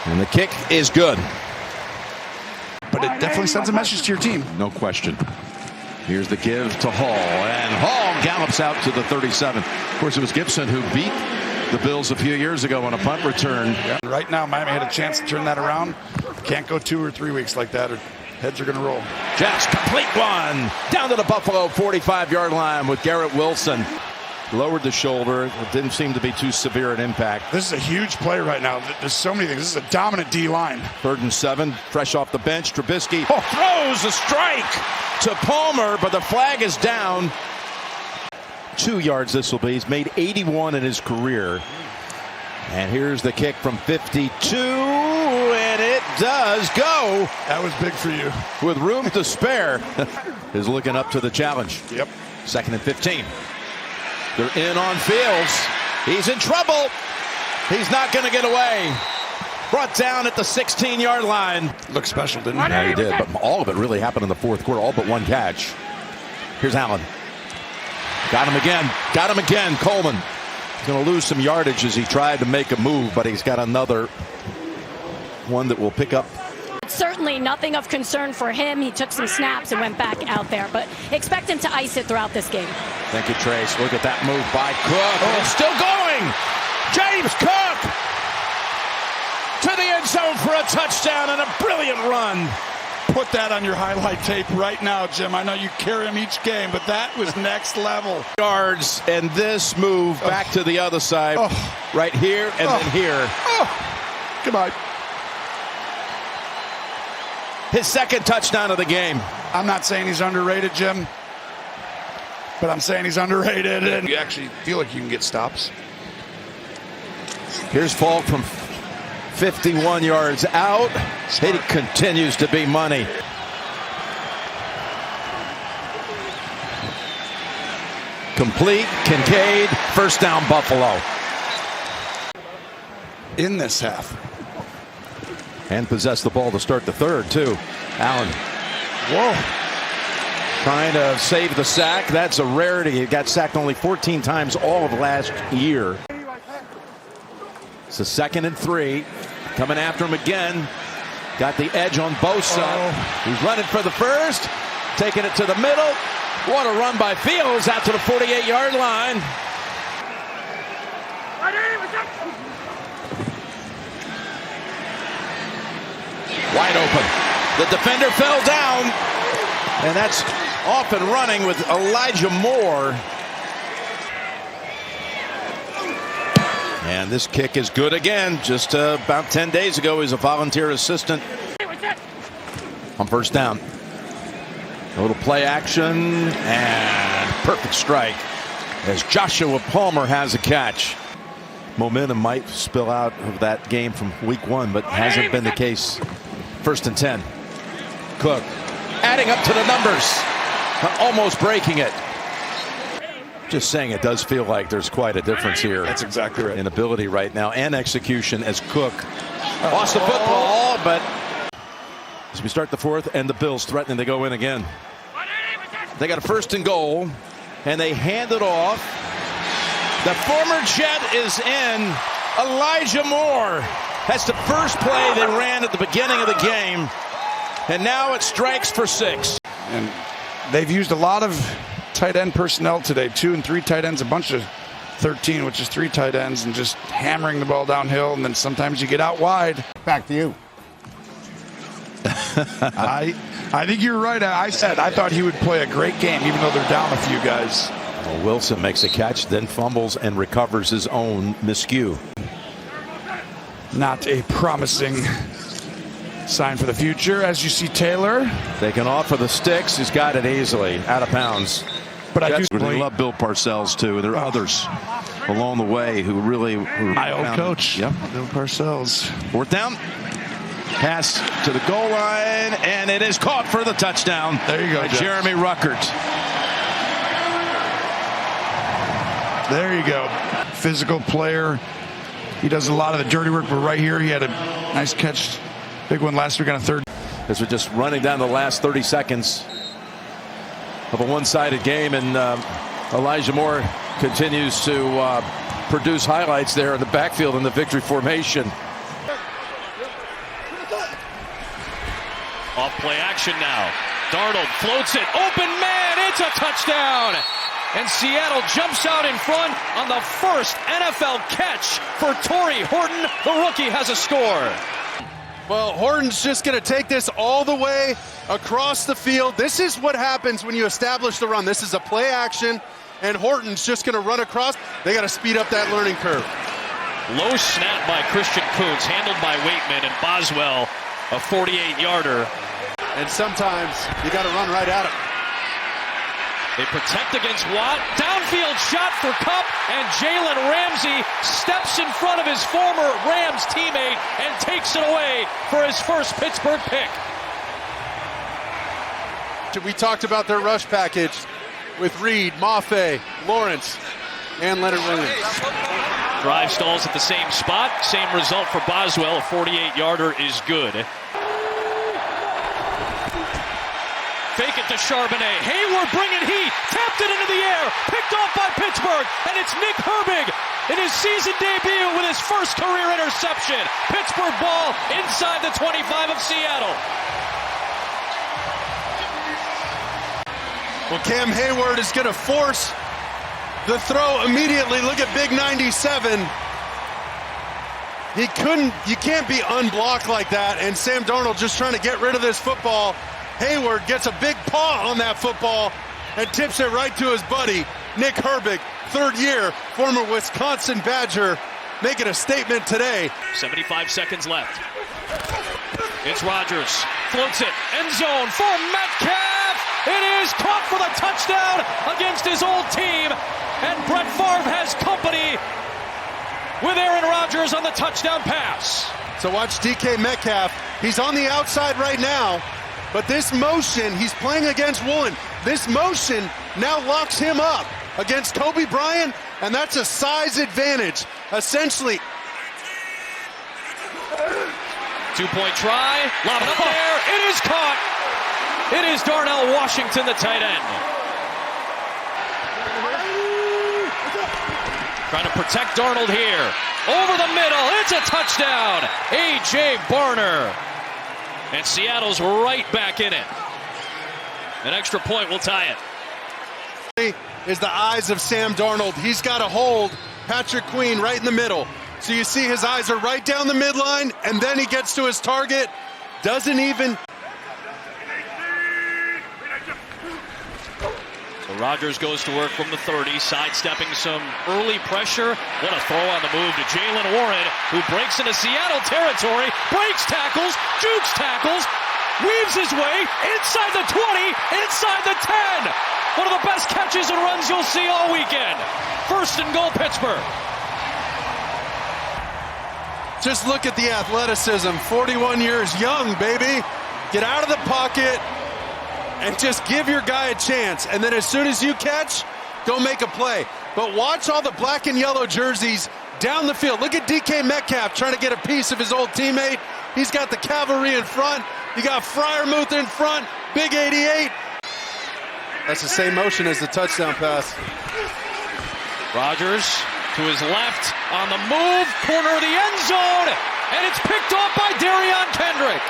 And the kick is good. But it definitely sends a message to your team. No question. Here's the give to Hall. And Hall gallops out to the 37. Of course, it was Gibson who beat the Bills a few years ago on a punt return. Yeah. Right now, Miami had a chance to turn that around. Can't go 2 or 3 weeks like that, or heads are going to roll. Jets complete one. Down to the Buffalo 45-yard line with Garrett Wilson. Lowered the shoulder. It didn't seem to be too severe an impact. This is a huge play right now. There's so many things. This is a dominant D-line. 3rd and 7, fresh off the bench. Trubisky throws a strike to Palmer, but the flag is down. 2 yards this will be. He's made 81 in his career. And here's the kick from 52, and it does go. That was big for you. With room to spare. Is looking up to the challenge. Yep. 2nd and 15. They're in on Fields. He's in trouble. He's not going to get away. Brought down at the 16-yard line. Looked special, didn't he? Yeah, he did, but all of it really happened in the 4th quarter, all but 1 catch. Here's Allen. Got him again. Coleman. He's going to lose some yardage as he tried to make a move, but he's got another one that will pick up. Certainly nothing of concern for him. He took some snaps and went back out there, but expect him to ice it throughout this game. Thank you, Trace. Look at that move by Cook. Oh, it's still going. James Cook to the end zone for a touchdown and a brilliant run. Put that on your highlight tape right now, Jim. I know you carry him each game, but that was next level. Yards, and this move back to the other side. Right here and then here. Goodbye. His 2nd touchdown of the game. I'm not saying he's underrated, Jim, but I'm saying he's underrated, and you actually feel like you can get stops. Here's Falk from 51 yards out. It continues to be money. Complete. Kincaid. First down, Buffalo. In this half. And possess the ball to start the third, too. Allen. Whoa. Trying to save the sack. That's a rarity. He got sacked only 14 times all of last year. It's a 2nd and 3. Coming after him again. Got the edge on Bosa. He's running for the first. Taking it to the middle. What a run by Fields out to the 48-yard line. Wide open. The defender fell down. And that's off and running with Elijah Moore. And this kick is good again. Just about 10 days ago, he's a volunteer assistant. On first down. A little play action and perfect strike as Joshua Palmer has a catch. Momentum might spill out of that game from week 1, but hasn't been the case. 1st and 10. Cook adding up to the numbers, almost breaking it. Just saying, it does feel like there's quite a difference here. That's exactly right. In ability right now and execution as Cook lost the football, but as we start the 4th and the Bills threatening to go in again. They got a 1st and goal and they hand it off. The former Jet is in. Elijah Moore. That's the first play they ran at the beginning of the game. And now it strikes for 6. And they've used a lot of tight end personnel today. 2 and 3 tight ends, a bunch of 13, which is 3 tight ends, and just hammering the ball downhill. And then sometimes you get out wide. Back to you. I think you're right. I thought he would play a great game, even though they're down a few guys. Well, Wilson makes a catch, then fumbles and recovers his own miscue. Not a promising sign for the future. As you see, Taylor taking off for the sticks. He's got it easily out of bounds. But I do love Bill Parcells too. There are others along the way who really my old coach. Yep, Bill Parcells. 4th down. Pass to the goal line, and it is caught for the touchdown. There you go, by Jeremy Ruckert. There you go. Physical player. He does a lot of the dirty work, but right here he had a nice catch. Big one last week on a 3rd. As we're just running down the last 30 seconds of a one-sided game, and Elijah Moore continues to produce highlights there in the backfield in the victory formation. Off play action now. Darnold floats it. Open man. It's a touchdown. And Seattle jumps out in front on the first NFL catch for Torrey Horton. The rookie has a score. Well, Horton's just going to take this all the way across the field. This is what happens when you establish the run. This is a play action, and Horton's just going to run across. They got to speed up that learning curve. Low snap by Christian Kuntz, handled by Waitman, and Boswell, a 48-yarder. And sometimes you got to run right at him. They protect against Watt. Downfield shot for Kupp, and Jalen Ramsey steps in front of his former Rams teammate and takes it away for his first Pittsburgh pick. We talked about their rush package with Reed, Maffei, Lawrence, and Leonard Williams. Drive stalls at the same spot. Same result for Boswell. A 48-yarder is good. Fake it to Charbonnet. Hayward bringing heat. Tapped it into the air. Picked off by Pittsburgh. And it's Nick Herbig in his season debut with his first career interception. Pittsburgh ball inside the 25 of Seattle. Well, Cam Hayward is going to force the throw immediately. Look at big 97. You can't be unblocked like that. And Sam Darnold just trying to get rid of this football. Hayward gets a big paw on that football and tips it right to his buddy, Nick Herbig, 3rd year, former Wisconsin Badger, making a statement today. 75 seconds left. It's Rodgers. Floats it. End zone for Metcalf. It is caught for the touchdown against his old team. And Brett Favre has company with Aaron Rodgers on the touchdown pass. So watch DK Metcalf. He's on the outside right now, but this motion, he's playing against Woolen. This motion now locks him up against Kobe Bryant, and that's a size advantage. Essentially, 2-point try, lob it up there, it is caught. It is Darnell Washington, the tight end. Trying to protect Darnold here. Over the middle, it's a touchdown. A.J. Barner. And Seattle's right back in it. An extra point will tie it. Is the eyes of Sam Darnold. He's got a hold Patrick Queen right in the middle. So you see his eyes are right down the midline, and then he gets to his target. Doesn't even. So Rodgers goes to work from the 30, sidestepping some early pressure. What a throw on the move to Jalen Warren, who breaks into Seattle territory, breaks tackles, jukes tackles, weaves his way inside the 20, inside the 10. One of the best catches and runs you'll see all weekend. First and goal, Pittsburgh. Just look at the athleticism. 41 years young, baby. Get out of the pocket and just give your guy a chance. And then as soon as you catch, go make a play. But watch all the black and yellow jerseys down the field. Look at DK Metcalf trying to get a piece of his old teammate. He's got the cavalry in front. You got Freiermuth in front. Big 88. That's the same motion as the touchdown pass. Rodgers to his left on the move, corner of the end zone, and it's picked off by Darion Kendrick.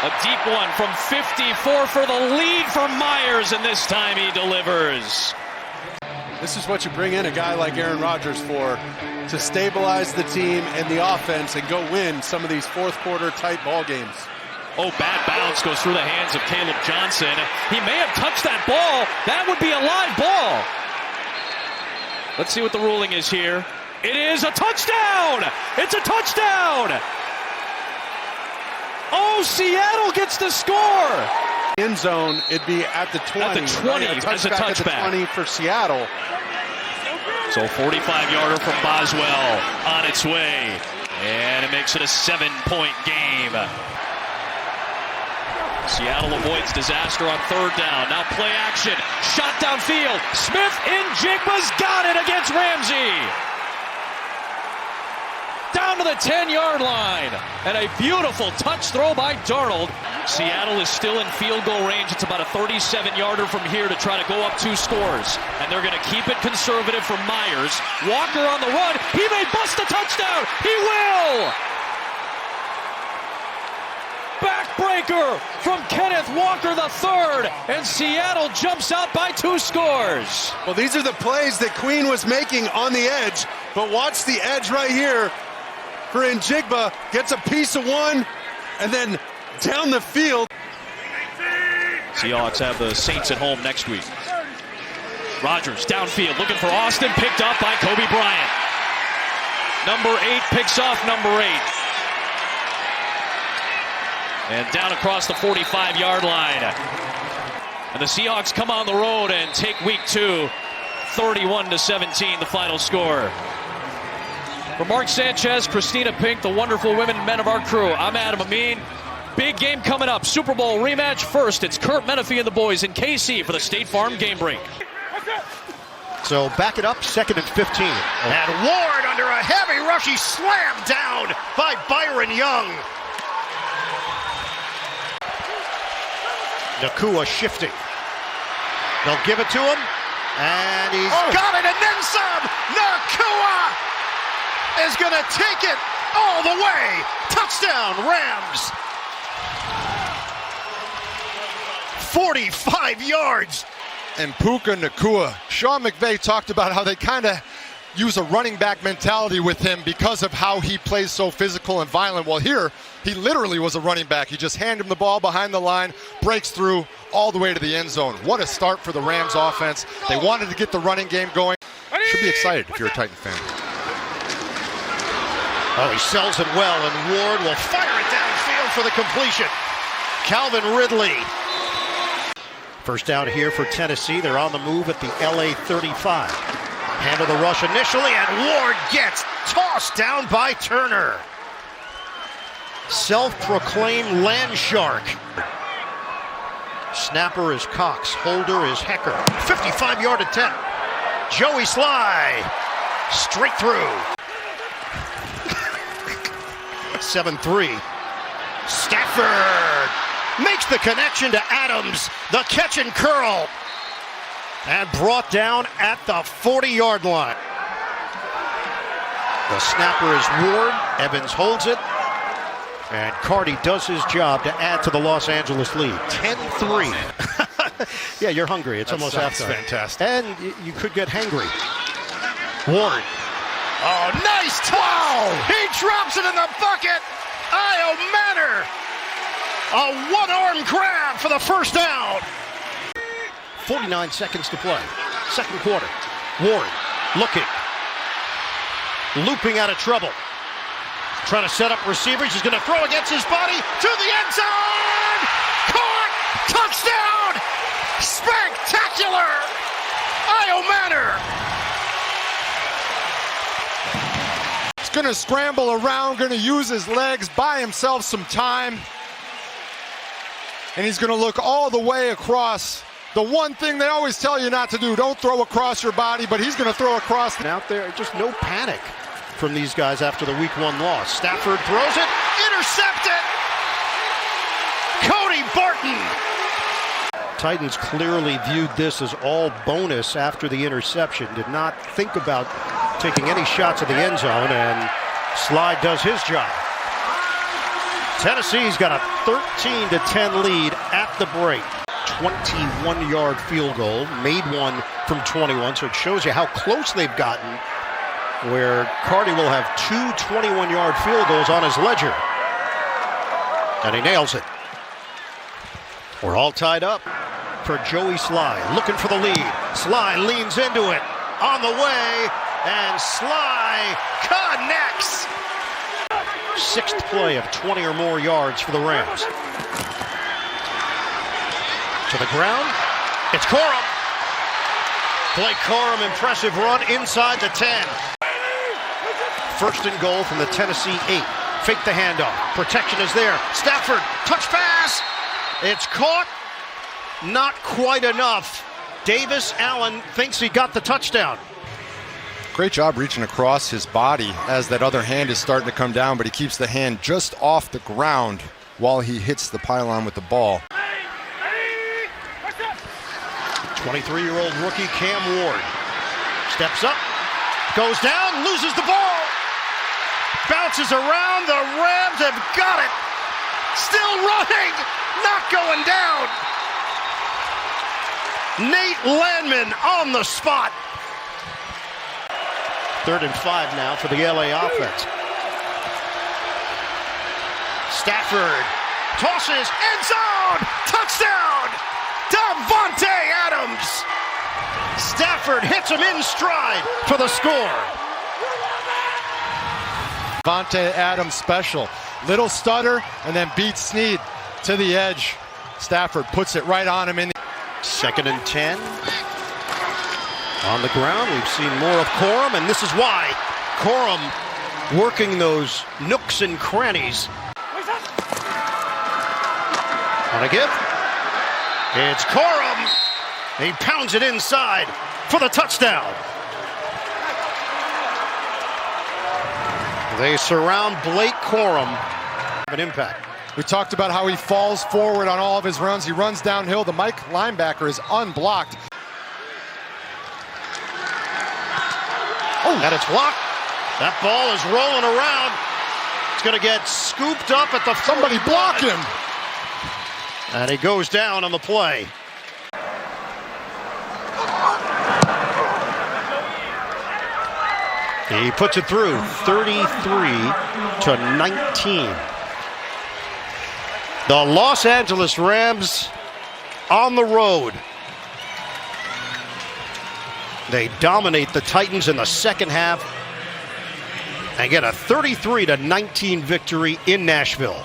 A deep one from 54 for the lead from Myers, and this time he delivers. This is what you bring in a guy like Aaron Rodgers for, to stabilize the team and the offense and go win some of these fourth quarter tight ball games. Oh, bad bounce goes through the hands of Caleb Johnson. He may have touched that ball. That would be a live ball. Let's see what the ruling is here. It is a touchdown! It's a touchdown! Oh, Seattle gets the score! End zone, it'd be at the 20. At the 20, right? as a touchback. At the 20 for Seattle. So 45-yarder from Boswell on its way. And it makes it a 7-point game. Seattle avoids disaster on third down. Now play action. Shot downfield. Smith in Jigba's got it against Ramsey. Down to the 10-yard line. And a beautiful touch throw by Darnold. Seattle is still in field goal range. It's about a 37-yarder from here to try to go up 2 scores. And they're going to keep it conservative from Myers. Walker on the run. He may bust a touchdown. He will. Backbreaker from Kenneth Walker III, and Seattle jumps out by 2 scores. Well, these are the plays that Queen was making on the edge, but watch the edge right here for Njigba. Gets a piece of one, and then down the field. Seahawks have the Saints at home next week. Rodgers downfield looking for Austin, picked up by Kobe Bryant. Number 8 picks off number 8. And down across the 45-yard line. And the Seahawks come on the road and take week 2, 31-17, the final score. For Mark Sanchez, Christina Pink, the wonderful women and men of our crew, I'm Adam Amin. Big game coming up. Super Bowl rematch first. It's Kurt Menefee and the boys in KC for the State Farm Game Break. So back it up, 2nd and 15. And Ward under a heavy rush. He slammed down by Byron Young. Nakua shifting. They'll give it to him. And he's got it, and then some. Nakua is going to take it all the way. Touchdown, Rams. 45 yards. And Puka Nakua. Sean McVay talked about how they kind of use a running back mentality with him because of how he plays so physical and violent. Well, here, he literally was a running back. He just handed him the ball behind the line, breaks through all the way to the end zone. What a start for the Rams offense. They wanted to get the running game going. Should be excited if you're a Titan fan. Oh, he sells it well, and Ward will fire it downfield for the completion. Calvin Ridley. First down here for Tennessee. They're on the move at the LA 35. Handle the rush initially, and Ward gets tossed down by Turner. Self-proclaimed land shark. Snapper is Cox, holder is Hecker. 55-yard attempt. Joey Sly, straight through. 7-3. Stafford makes the connection to Adams. The catch and curl. And brought down at the 40-yard line. The snapper is Ward. Evans holds it. And Cardi does his job to add to the Los Angeles lead. 10-3. Yeah, you're hungry. It's almost halftime. Fantastic. And you could get hangry. Ward. Oh, nice touch! Wow. He drops it in the bucket. Io Manor. A one-arm grab for the first down. 49 seconds to play. Second quarter. Ward looking. Looping out of trouble. Trying to set up receivers. He's going to throw against his body to the end zone. Caught. Touchdown. Spectacular. Io Manor. He's going to scramble around, going to use his legs, buy himself some time. And he's going to look all the way across. The one thing they always tell you not to do, don't throw across your body, but he's going to throw across. And out there, just no panic from these guys after the week 1 loss. Stafford throws it, intercepted. Cody Barton. Titans clearly viewed this as all bonus after the interception. Did not think about taking any shots at the end zone, and Slide does his job. Tennessee's got a 13-10 lead at the break. 21-yard field goal, made one from 21, so it shows you how close they've gotten, where Cardi will have 2 21-yard field goals on his ledger. And he nails it. We're all tied up for Joey Sly, looking for the lead. Sly leans into it, on the way, and Sly connects. 6th play of 20 or more yards for the Rams. To the ground, it's Corum. Blake Corum, impressive run inside the 10. First and goal from the Tennessee 8. Fake the handoff. Protection is there. Stafford, touch pass. It's caught. Not quite enough. Davis Allen thinks he got the touchdown. Great job reaching across his body as that other hand is starting to come down, but he keeps the hand just off the ground while he hits the pylon with the ball. 23-year-old rookie Cam Ward steps up, goes down, loses the ball, bounces around. The Rams have got it. Still running, not going down. Nate Landman on the spot. 3rd and 5 now for the LA offense. Stafford tosses, end zone, touchdown, Davante Adams. Stafford hits him in stride for the score. Davante Adams special. Little stutter and then beats Snead to the edge. Stafford puts it right on him in. 2nd and 10. On the ground, we've seen more of Corum, and this is why. Corum working those nooks and crannies. On a give. It's Corum. He pounds it inside for the touchdown. They surround Blake Corum. Have an impact. We talked about how he falls forward on all of his runs. He runs downhill. The Mike linebacker is unblocked. And it's blocked. That ball is rolling around. It's going to get scooped up at the... Somebody block him. And he goes down on the play. He puts it through, 33-19. The Los Angeles Rams on the road. They dominate the Titans in the second half and get a 33-19 victory in Nashville.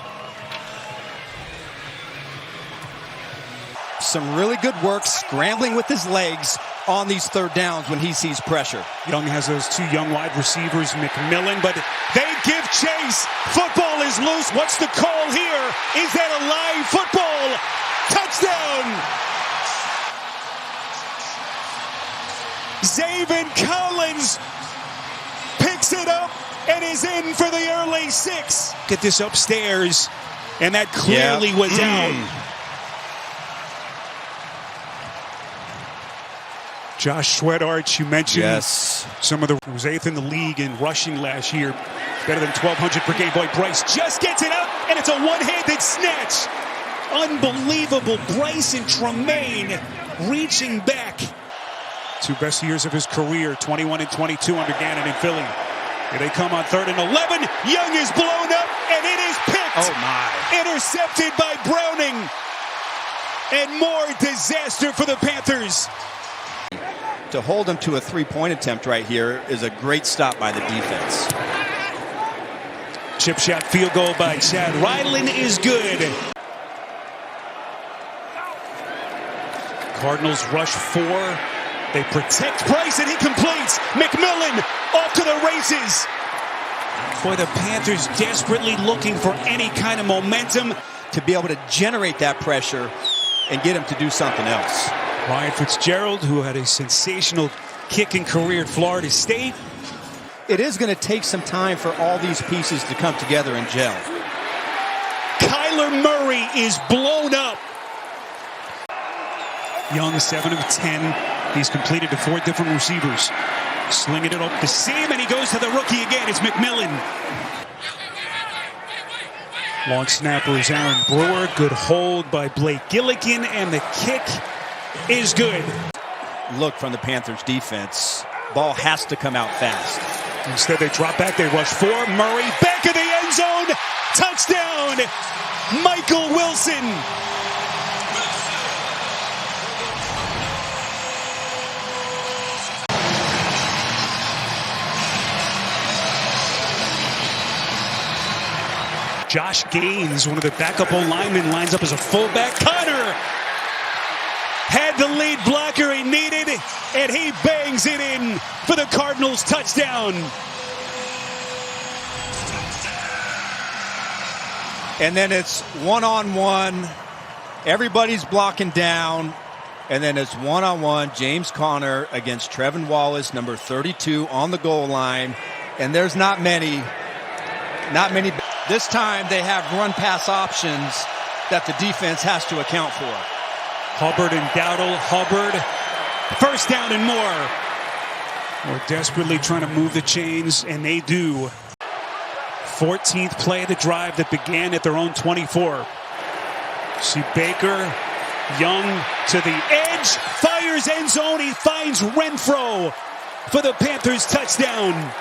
Some really good work scrambling with his legs, on these third downs when he sees pressure. Young has those two young wide receivers, McMillan, but they give chase. Football is loose. What's the call here? Is that a live football? Touchdown! Zaven Collins picks it up and is in for the early 6. Get this upstairs, and that clearly was out. Josh Sweatarch, you mentioned some of the was 8th in the league in rushing last year. Better than 1,200 per game. Boy, Bryce just gets it out, and it's a one-handed snatch. Unbelievable. Bryson Tremaine reaching back. 2 best years of his career, 21 and 22 under Gannon in Philly. Here they come on 3rd and 11. Young is blown up, and it is picked. Oh, my. Intercepted by Browning. And more disaster for the Panthers. To hold him to a 3-point attempt right here is a great stop by the defense. Chip shot field goal by Chad Ryland is good. Cardinals rush 4. They protect Price and he completes. McMillan off to the races. Boy, the Panthers desperately looking for any kind of momentum to be able to generate that pressure and get him to do something else. Ryan Fitzgerald, who had a sensational kicking career at Florida State. It is going to take some time for all these pieces to come together and gel. Kyler Murray is blown up. Young, 7 of 10. He's completed to 4 different receivers. Slinging it up the seam, and he goes to the rookie again. It's McMillan. Long snapper is Aaron Brewer. Good hold by Blake Gilligan, and the kick is good. Look from the Panthers defense. Ball has to come out fast. Instead, they drop back. They rush 4. Murray back of the end zone. Touchdown, Michael Wilson. Josh Gaines, one of the backup O-linemen, lines up as a fullback. Connor had the lead blocker he needed, and he bangs it in for the Cardinals touchdown. And then it's one-on-one. Everybody's blocking down. And then it's one-on-one. James Conner against Trevin Wallace, number 32, on the goal line. And there's not many. This time they have run-pass options that the defense has to account for. Hubbard and Dowdle. Hubbard, first down and more. We're desperately trying to move the chains, and they do. 14th play of the drive that began at their own 24. See Baker, Young to the edge, fires end zone. He finds Renfro for the Panthers touchdown.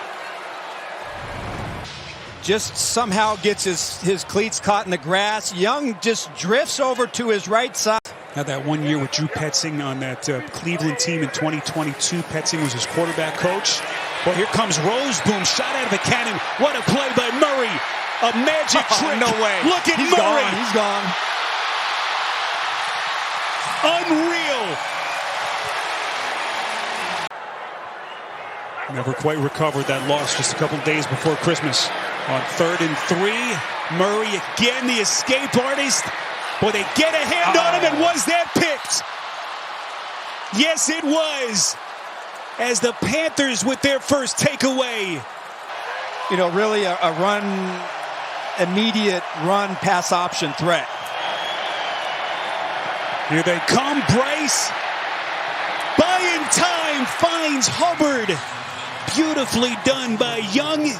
Just somehow gets his cleats caught in the grass. Young just drifts over to his right side. Had that 1 year with Drew Petzing on that Cleveland team in 2022. Petzing was his quarterback coach. Well, here comes Roseboom, shot out of the cannon. What a play by Murray. A magic trick. No way. Look at He's Murray. Gone. He's gone. Unreal. Never quite recovered that loss just a couple days before Christmas. On 3rd and 3, Murray again, the escape artist. Boy, they get a hand on him, and was that picked? Yes, it was. As the Panthers with their first takeaway. You know, really a immediate run pass option threat. Here they come, Bryce. Buying time, finds Hubbard. Beautifully done by Young.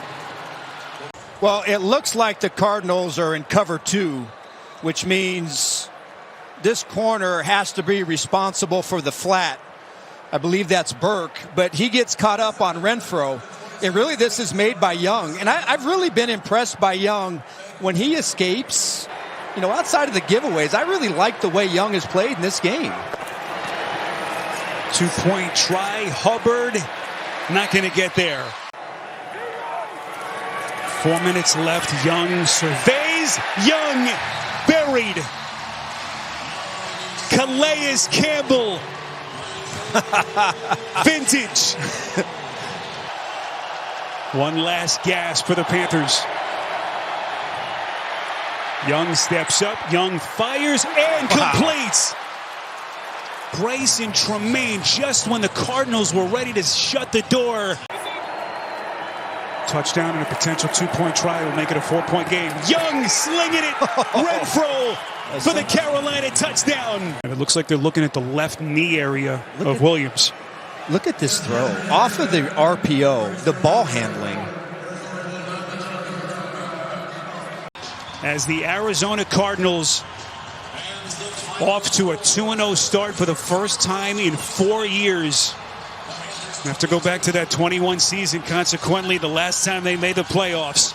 Well, it looks like the Cardinals are in cover 2, which means this corner has to be responsible for the flat. I believe that's Burke, but he gets caught up on Renfro. And really, this is made by Young. And I've really been impressed by Young when he escapes. You know, outside of the giveaways, I really like the way Young has played in this game. 2-point try. Hubbard not going to get there. 4 minutes left. Young surveys. Young buried. Calais Campbell Vintage. One last gasp for the Panthers. Young steps up. Young fires and completes. Bryce and Tremaine just when the Cardinals were ready to shut the door. Touchdown and a potential 2-point try will make it a 4-point game. Young slinging it. Renfro for the Carolina touchdown. And it looks like they're looking at the left knee area of Williams. Look at this throw. Off of the RPO, the ball handling. As the Arizona Cardinals off to a 2-0 start for the first time in 4 years. They have to go back to that 21 season, consequently, the last time they made the playoffs.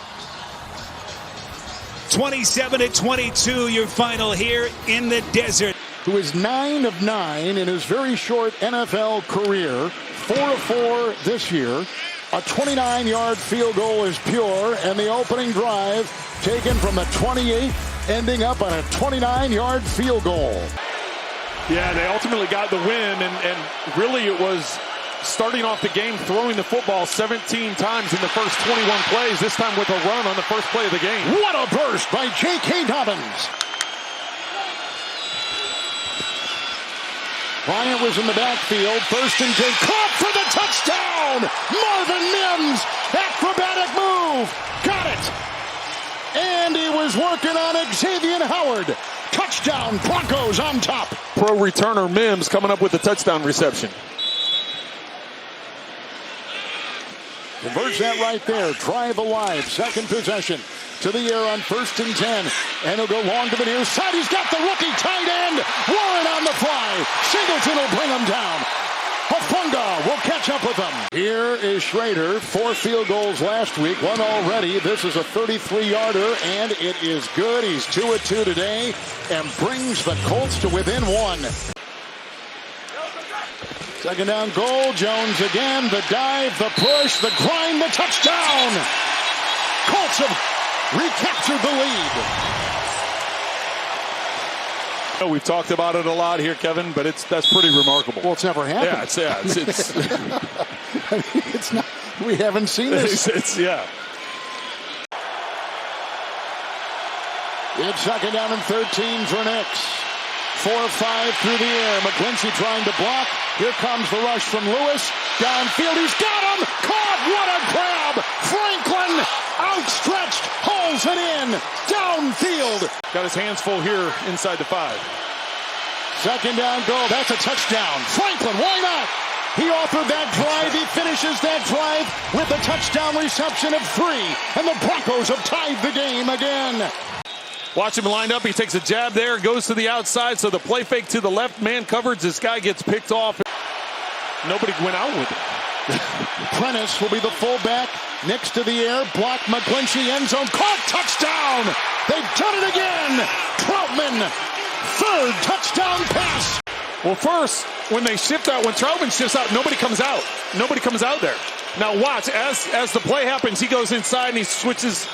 27-22, your final here in the desert. Who is 9 of 9 in his very short NFL career, 4 of 4 this year. A 29-yard field goal is pure, and the opening drive taken from the 28, ending up on a 29-yard field goal. Yeah, they ultimately got the win, and really it was starting off the game throwing the football 17 times in the first 21 plays, this time with a run on the first play of the game. What a burst by J.K. Dobbins. Bryant was in the backfield, first and 10, caught for the touchdown! Marvin Mims, acrobatic move, got it! And he was working on Xavier Howard. Touchdown, Broncos on top. Pro returner Mims coming up with the touchdown reception. Converts that right there. Drive alive. Second possession. To the air on first and 10. And he'll go long to the near side. He's got the rookie tight end. Warren on the fly. Singleton will bring him down. Hufanga will catch up with him. Here is Schrader. 4 field goals last week. 1 already. This is a 33-yarder. And it is good. He's 2 of 2 today. And brings the Colts to within 1. Second down goal. Jones again. The dive, the push, the grind, the touchdown. Colts have recaptured the lead. We've talked about it a lot here, Kevin, but that's pretty remarkable. Well, it's never happened. It's not. We haven't seen this. It's second down and 13 for Nix. 4-5 through the air. McGlinchey trying to block. Here comes the rush from Lewis. Downfield, he's got him! Caught! What a grab! Franklin, outstretched, hauls it in. Downfield. Got his hands full here inside the 5. Second down goal. That's a touchdown. Franklin, why not? He authored that drive. He finishes that drive with a touchdown reception of 3. And the Broncos have tied the game again. Watch him lined up. He takes a jab there, goes to the outside. So the play fake to the left, man coverage. This guy gets picked off. Nobody went out with it. Prentice will be the fullback. Nix to the air. Block McGlinchey. End zone. Caught. Touchdown. They've done it again. Troutman. 3rd touchdown pass. Well, first, when Troutman shifts out, nobody comes out. Nobody comes out there. Now watch, as the play happens, he goes inside and he switches,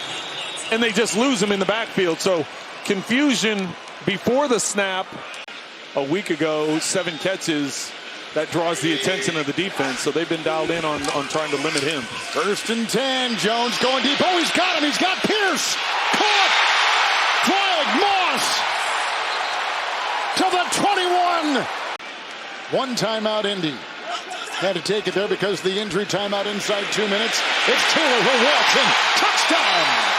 and they just lose him in the backfield. So confusion before the snap. A week ago, 7 catches. That draws the attention of the defense. So they've been dialed in on trying to limit him. First and 10. Jones going deep. Oh, he's got him. He's got Pierce. Caught. Flag. Moss. To the 21. 1 timeout, Indy. Had to take it there because the injury timeout inside 2 minutes. It's Taylor who walks in. Touchdown.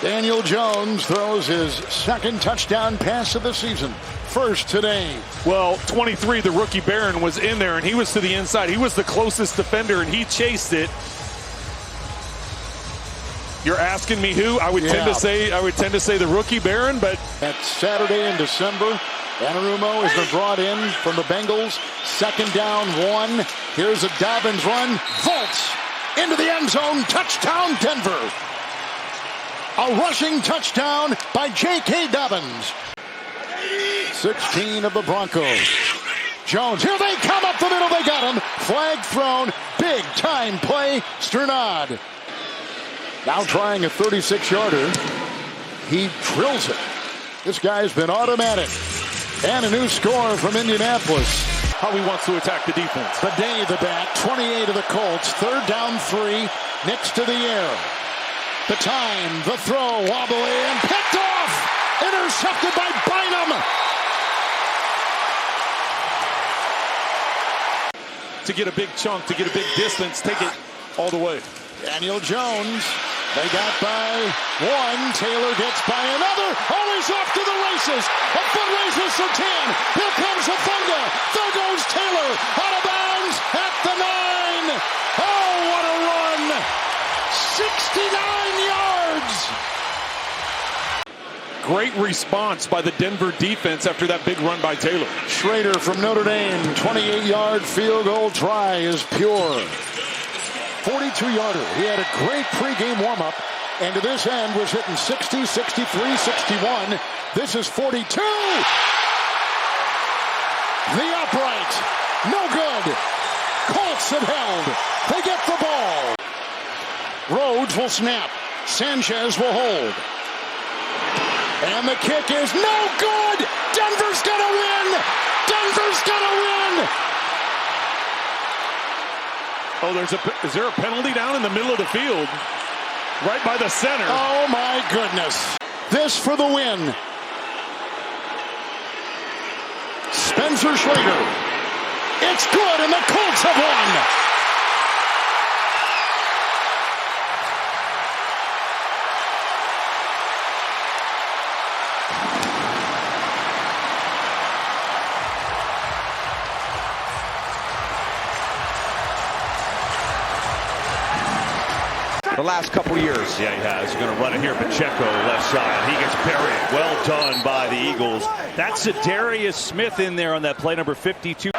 Daniel Jones throws his 2nd touchdown pass of the season. First today. Well, 23, the rookie Barron was in there, and he was to the inside. He was the closest defender, and he chased it. You're asking me who? I would tend to say the rookie Barron, but that's Saturday in December. Anarumo has been brought in from the Bengals. 2nd down 1. Here's a Dobbins run. Vaults into the end zone. Touchdown, Denver. A rushing touchdown by J.K. Dobbins. 16 of the Broncos. Jones, here they come up the middle. They got him. Flag thrown. Big time play. Sternad. Now trying a 36-yarder. He drills it This guy's been automatic. And a new score from Indianapolis. How he wants to attack the defense. Bidet the back, 28 of the Colts. 3rd down 3, Knicks to the air. The time, the throw, wobbly, and picked off! Intercepted by Bynum! To get a big chunk, to get a big distance, take it all the way. Daniel Jones, they got by 1. Taylor gets by another. Oh, he's off to the races. A foot races for 10. Here comes Hufanga. There goes Taylor. Out of bounds at the 9. Oh, what a run. 69 yards. Great response by the Denver defense after that big run by Taylor. Schrader from Notre Dame, 28-yard field goal try is pure. 42-yarder. He had a great pregame warm-up, and to this end was hitting 60, 63, 61. This is 42. The upright. No good. Colts have held. They get the ball. Rhodes will snap. Sanchez will hold. And the kick is no good. Denver's going to win. Denver's going to win. Oh, is there a penalty down in the middle of the field? Right by the center. Oh, my goodness. This for the win. Spencer Schrader. It's good, and the Colts have won. The last couple years. Yeah, he has. He's going to run it here. Pacheco, left side. He gets buried. Well done by the Eagles. That's Darius Smith in there on that play, number 52.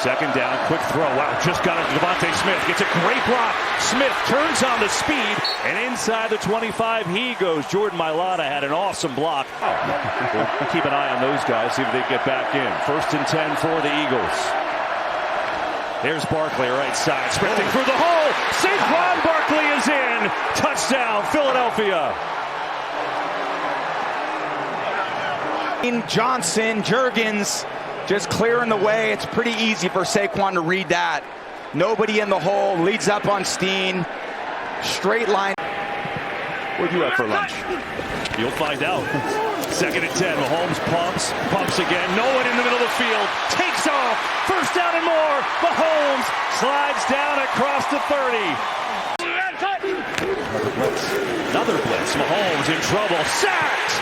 Second down, quick throw. Wow, just got it to Devontae Smith. Gets a great block. Smith turns on the speed, and inside the 25 he goes. Jordan Mailata had an awesome block. We'll keep an eye on those guys, see if they get back in. 1st and 10 for the Eagles. There's Barkley, right side, sprinting through the hole. Saquon Barkley is in. Touchdown, Philadelphia. Johnson, Juergens, just clearing the way. It's pretty easy for Saquon to read that. Nobody in the hole, leads up on Steen. Straight line. What'd you have for lunch? You'll find out. 2nd and 10. Mahomes pumps again. No one in the middle of the field. Takes off. 1st down and more. Mahomes slides down across the 30. Another blitz. Mahomes in trouble. Sacked.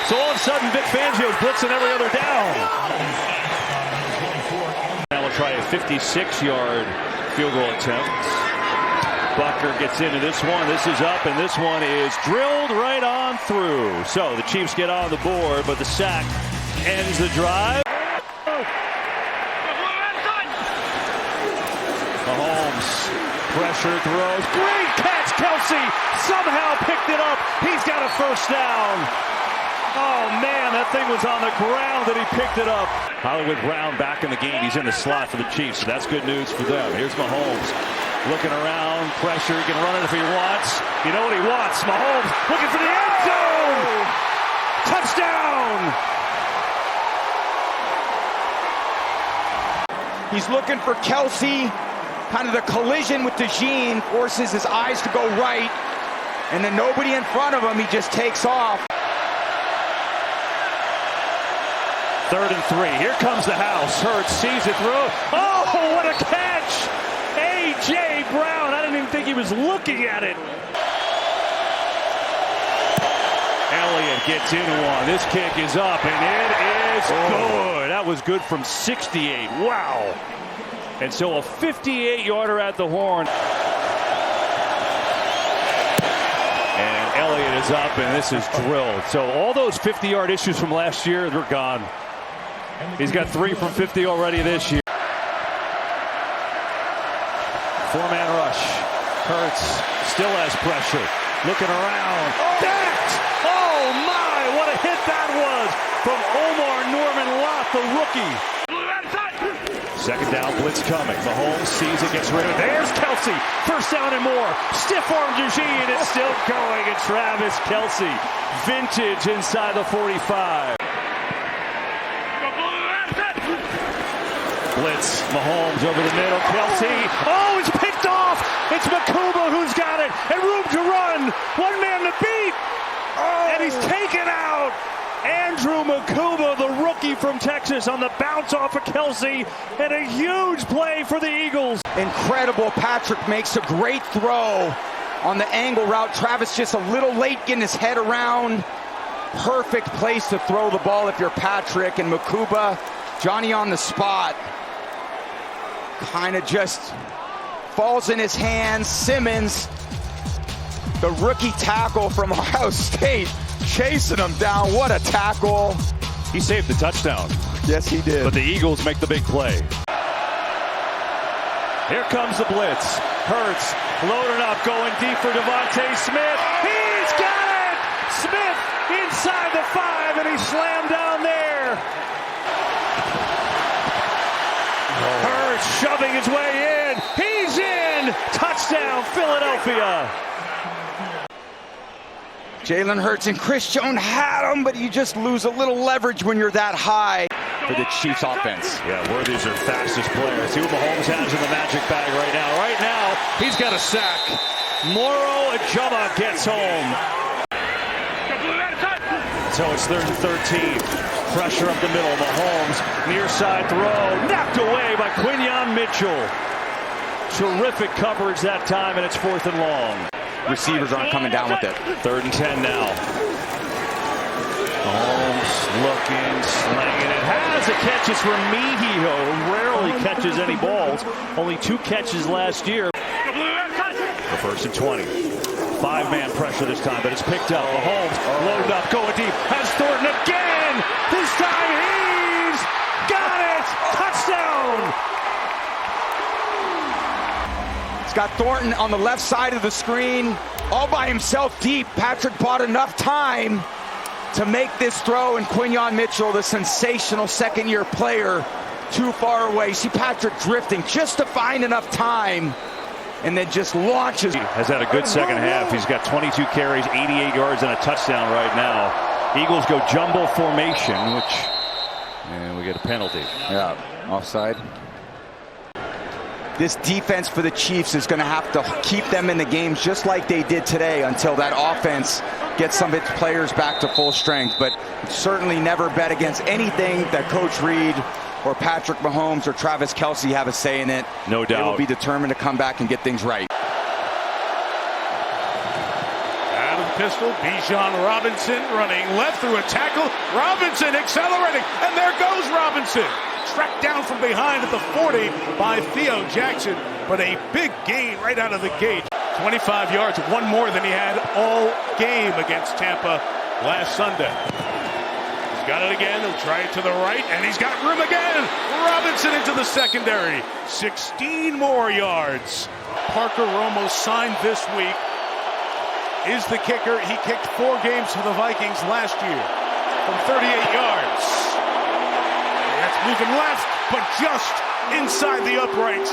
So all of a sudden, Vic Fangio's blitzing every other down. Now we'll try a 56-yard field goal attempt. Bucker gets into this one. This is up, and this one is drilled right on through. So the Chiefs get on the board, but the sack ends the drive. Mahomes, pressure throws. Great catch, Kelsey. Somehow picked it up. He's got a 1st down. Oh, man, that thing was on the ground that he picked it up. Hollywood Brown back in the game. He's in the slot for the Chiefs, so that's good news for them. Here's Mahomes. Looking around, pressure, he can run it if he wants. You know what he wants, Mahomes looking for the end zone! Touchdown! He's looking for Kelsey. Kind of the collision with DeJean forces his eyes to go right. And then nobody in front of him, he just takes off. 3rd and 3. Here comes the house. Hurts, sees it through. Oh, what a catch! A.J. Brown. I didn't even think he was looking at it. Elliott gets into one. This kick is up, and it is good. That was good from 68. Wow. And so a 58-yarder at the horn. And Elliott is up, and this is drilled. So all those 50-yard issues from last year, they're gone. He's got 3 from 50 already this year. 4-man rush. Hurts still has pressure. Looking around. Backed! Oh, my! What a hit that was from Omar Norman Lott, the rookie. Second down, blitz coming. Mahomes sees it, gets rid of it. There's Kelce. First down and more. Stiff arm Eugene. It's still going. And Travis Kelce. Vintage inside the 45. Blitz. Mahomes over the middle. Kelce. Oh, it's picked off. It's Mukuba who's got it. And room to run. One man to beat. Oh. And he's taken out. Andrew Mukuba, the rookie from Texas, on the bounce off of Kelce, and a huge play for the Eagles. Incredible. Patrick makes a great throw on the angle route. Travis just a little late getting his head around. Perfect place to throw the ball if you're Patrick. And Mukuba, Johnny on the spot, kind of just falls in his hands. Simmons, the rookie tackle from Ohio State, chasing him down. What a tackle. He saved the touchdown. Yes, he did. But the Eagles make the big play. Here comes the blitz. Hurts loaded up, going deep for Devontae Smith. He's got it! Smith inside the 5, and he slammed down there. Hurts shoving his way in. He's in! Touchdown, Philadelphia. Jalen Hurts and Chris Jones had him, but you just lose a little leverage when you're that high for the Chiefs offense. Yeah, Worthy's their fastest player. See what Mahomes has in the magic bag right now. Right now, he's got a sack. Moro Ajama gets home. So it's 3rd and 13. Pressure up the middle. Mahomes, near side throw. Knocked away by Quinyon Mitchell. Terrific coverage that time, and it's 4th and long. Receivers aren't coming down with it. 3rd and 10 now. Mahomes looking, slinging it. Has a catch. It's Remigio, who rarely catches any balls. Only 2 catches last year. The 1st and 20. 5-man pressure this time, but it's picked up. Mahomes loaded up, going deep. Has Thornton again. This time he's got it. Touchdown. Got Thornton on the left side of the screen, all by himself deep. Patrick bought enough time to make this throw, and Quinyon Mitchell, the sensational second-year player, too far away. You see Patrick drifting just to find enough time, and then just launches. Has had a good second half. He's got 22 carries, 88 yards, and a touchdown right now. Eagles go jumbo formation, and we get a penalty. Yeah, offside. This defense for the Chiefs is going to have to keep them in the game just like they did today until that offense gets some of its players back to full strength. But certainly never bet against anything that Coach Reed or Patrick Mahomes or Travis Kelce have a say in it. No doubt. They will be determined to come back and get things right. Out of the pistol, Bijan Robinson running left through a tackle. Robinson accelerating, and there goes Robinson. Tracked down from behind at the 40 by Theo Jackson, but a big gain right out of the gate. 25 yards, one more than he had all game against Tampa last Sunday. He's got it again. He'll try it to the right, and he's got room again. Robinson into the secondary. 16 more yards. Parker Romo signed this week. Is the kicker. He kicked 4 games for the Vikings last year from 38 yards. That's moving left, but just inside the uprights,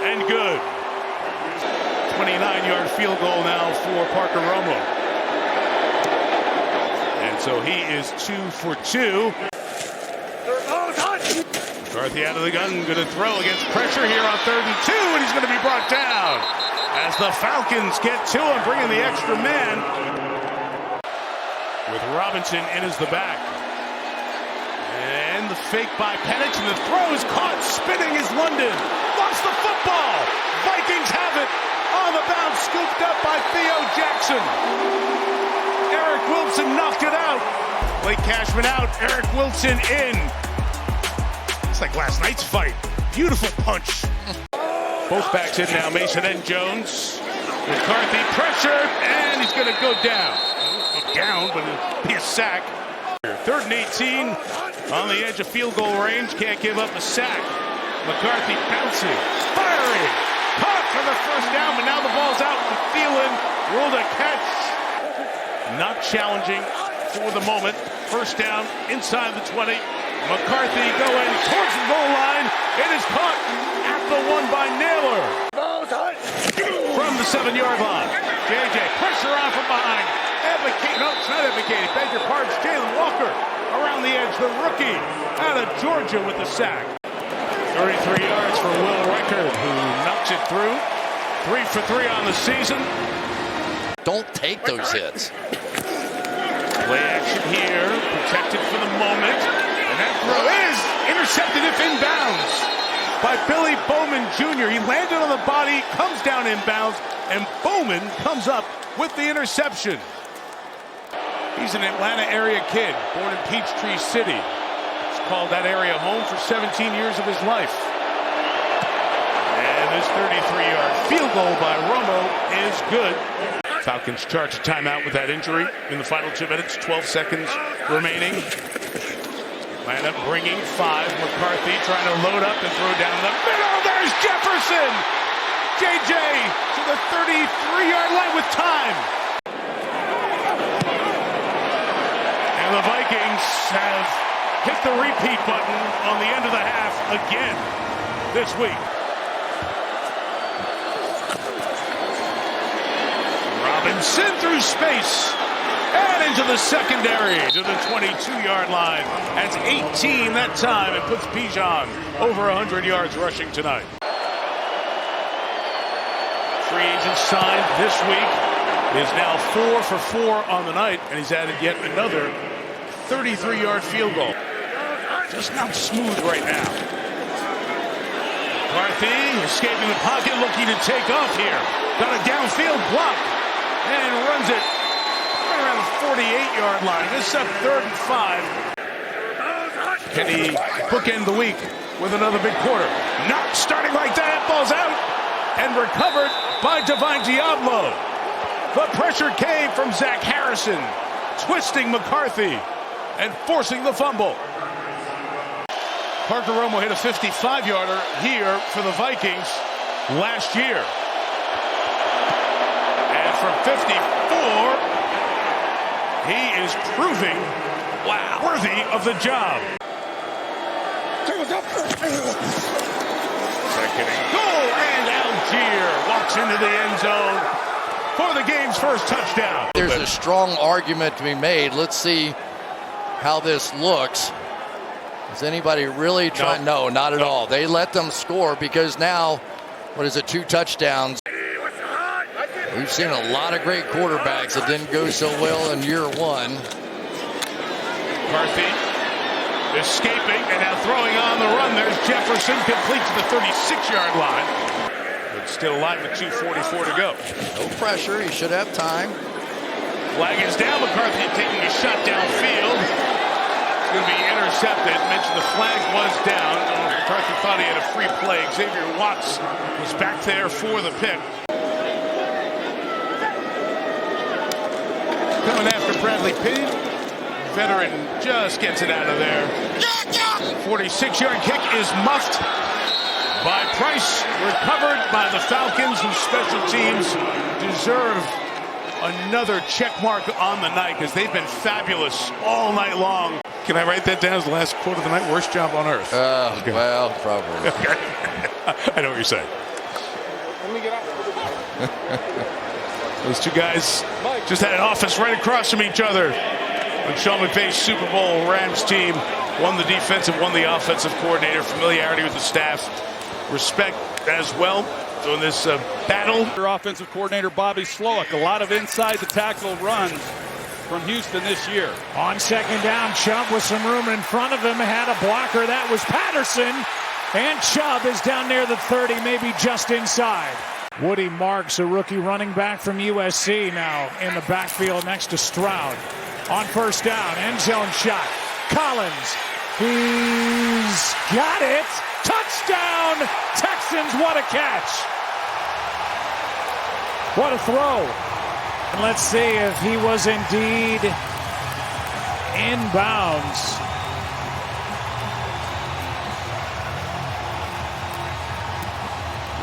and good. 29-yard field goal now for Parker Romo. And so he is 2 for 2. McCarthy out of the gun, going to throw against pressure here on 3rd and 2, and he's going to be brought down as the Falcons get to him, bringing the extra man with Robinson in as the back. And the fake by Penix, and the throw is caught. Spinning is London. Lost the football. Vikings have it on the bounce, scooped up by Theo Jackson. Eric Wilson knocked it out. Blake Cashman out. Eric Wilson in. It's like last night's fight. Beautiful punch. Both backs in now. Mason and Jones. McCarthy pressure, and he's going to go down. Down, but it'll be a sack. 3rd and 18 on the edge of field goal range. Can't give up a sack. McCarthy bouncing, firing, caught for the 1st down, but now the ball's out and Thielen ruled a catch. Not challenging for the moment. 1st down inside the 20 McCarthy going towards the goal line. It is caught at the 1 by Naylor. From the 7-yard line. JJ, pressure on from behind. No, it's not advocated. Beg your pardon. Jalen Walker around the edge. The rookie out of Georgia with the sack. 33 yards for Will Rickard, who knocks it through. 3 for 3 on the season. Don't take those hits. Play action here, protected for the moment. And that throw is intercepted if inbounds by Billy Bowman Jr. He landed on the body, comes down inbounds, and Bowman comes up with the interception. He's an Atlanta area kid, born in Peachtree City. He's called that area home for 17 years of his life. And this 33-yard field goal by Romo is good. Falcons charge a timeout with that injury in the final 2 minutes, 12 seconds remaining. Atlanta bringing 5. McCarthy trying to load up and throw down the middle. There's Jefferson. JJ to the 33-yard line with time. And the Vikings have hit the repeat button on the end of the half again this week. Robinson through space and into the secondary to the 22-yard line. That's 18 that time. It puts Bijan over 100 yards rushing tonight. Free agent signed this week is now 4 for 4 on the night, and he's added yet another 33-yard field goal. Just not smooth right now. McCarthy escaping the pocket, looking to take off here. Got a downfield block and runs it right around the 48-yard line. This is up 3rd and 5. Can he bookend the week with another big quarter? Not starting like that. Ball's out and recovered by Divine Diablo. The pressure came from Zach Harrison, twisting McCarthy and forcing the fumble. Parker Romo hit a 55-yarder here for the Vikings last year. And from 54, he is proving worthy of the job. Second and goal, and Algier walks into the end zone for the game's first touchdown. There's a strong argument to be made. Let's see how this looks. Is anybody really trying? No, not at all. They let them score because now, 2 touchdowns. We've seen a lot of great quarterbacks that didn't go so well in year 1. McCarthy escaping and now throwing on the run. There's Jefferson, complete to the 36-yard line. But still alive with 2:44 to go. No pressure. He should have time. Flag is down. McCarthy taking a shot downfield. It's going to be intercepted. Mentioned the flag was down. McCarthy thought he had a free play. Xavier Watts was back there for the pick. Coming after Bradley Payne. Veteran just gets it out of there. 46-yard kick is muffed by Price. Recovered by the Falcons, whose special teams deserve another check mark on the night because they've been fabulous all night long. Can I write that down as the last quote of the night? Worst job on earth. Okay. Well, probably. Okay. I know what you're saying. Let me get out. Those two guys just had an office right across from each other. When Sean McVay's Super Bowl Rams team won the defensive, won the offensive coordinator, familiarity with the staff, respect as well. So in this battle. Your offensive coordinator, Bobby Slowick, a lot of inside the tackle runs from Houston this year. On second down, Chubb with some room in front of him had a blocker. That was Patterson. And Chubb is down near the 30, maybe just inside. Woody Marks, a rookie running back from USC, now in the backfield next to Stroud. On first down, end zone shot. Collins, he's got it. Touchdown, Texans, what a catch. What a throw. And let's see if he was indeed inbounds.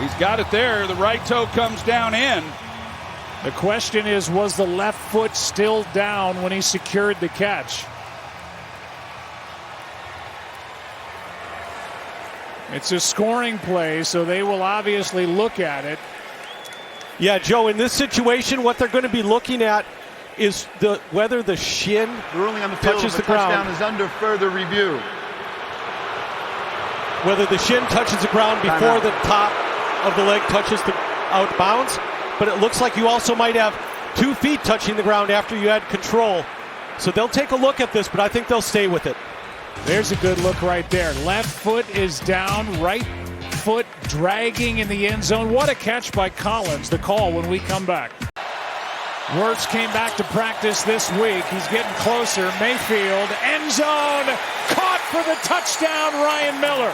He's got it there. The right toe comes down in. The question is, was the left foot still down when he secured the catch? It's a scoring play, so they will obviously look at it. Yeah, Joe, in this situation, what they're going to be looking at is whether the shin ruling on the field touches of the touchdown ground. Is under further review. Whether the shin touches the ground before the top of the leg touches the out of bounds, but it looks like you also might have 2 feet touching the ground after you had control. So they'll take a look at this, but I think they'll stay with it. There's a good look right there. Left foot is down, right foot dragging in the end zone. What a catch by Collins. The call when we come back. Wirtz came back to practice this week. He's getting closer. Mayfield, end zone, caught for the touchdown, Ryan Miller.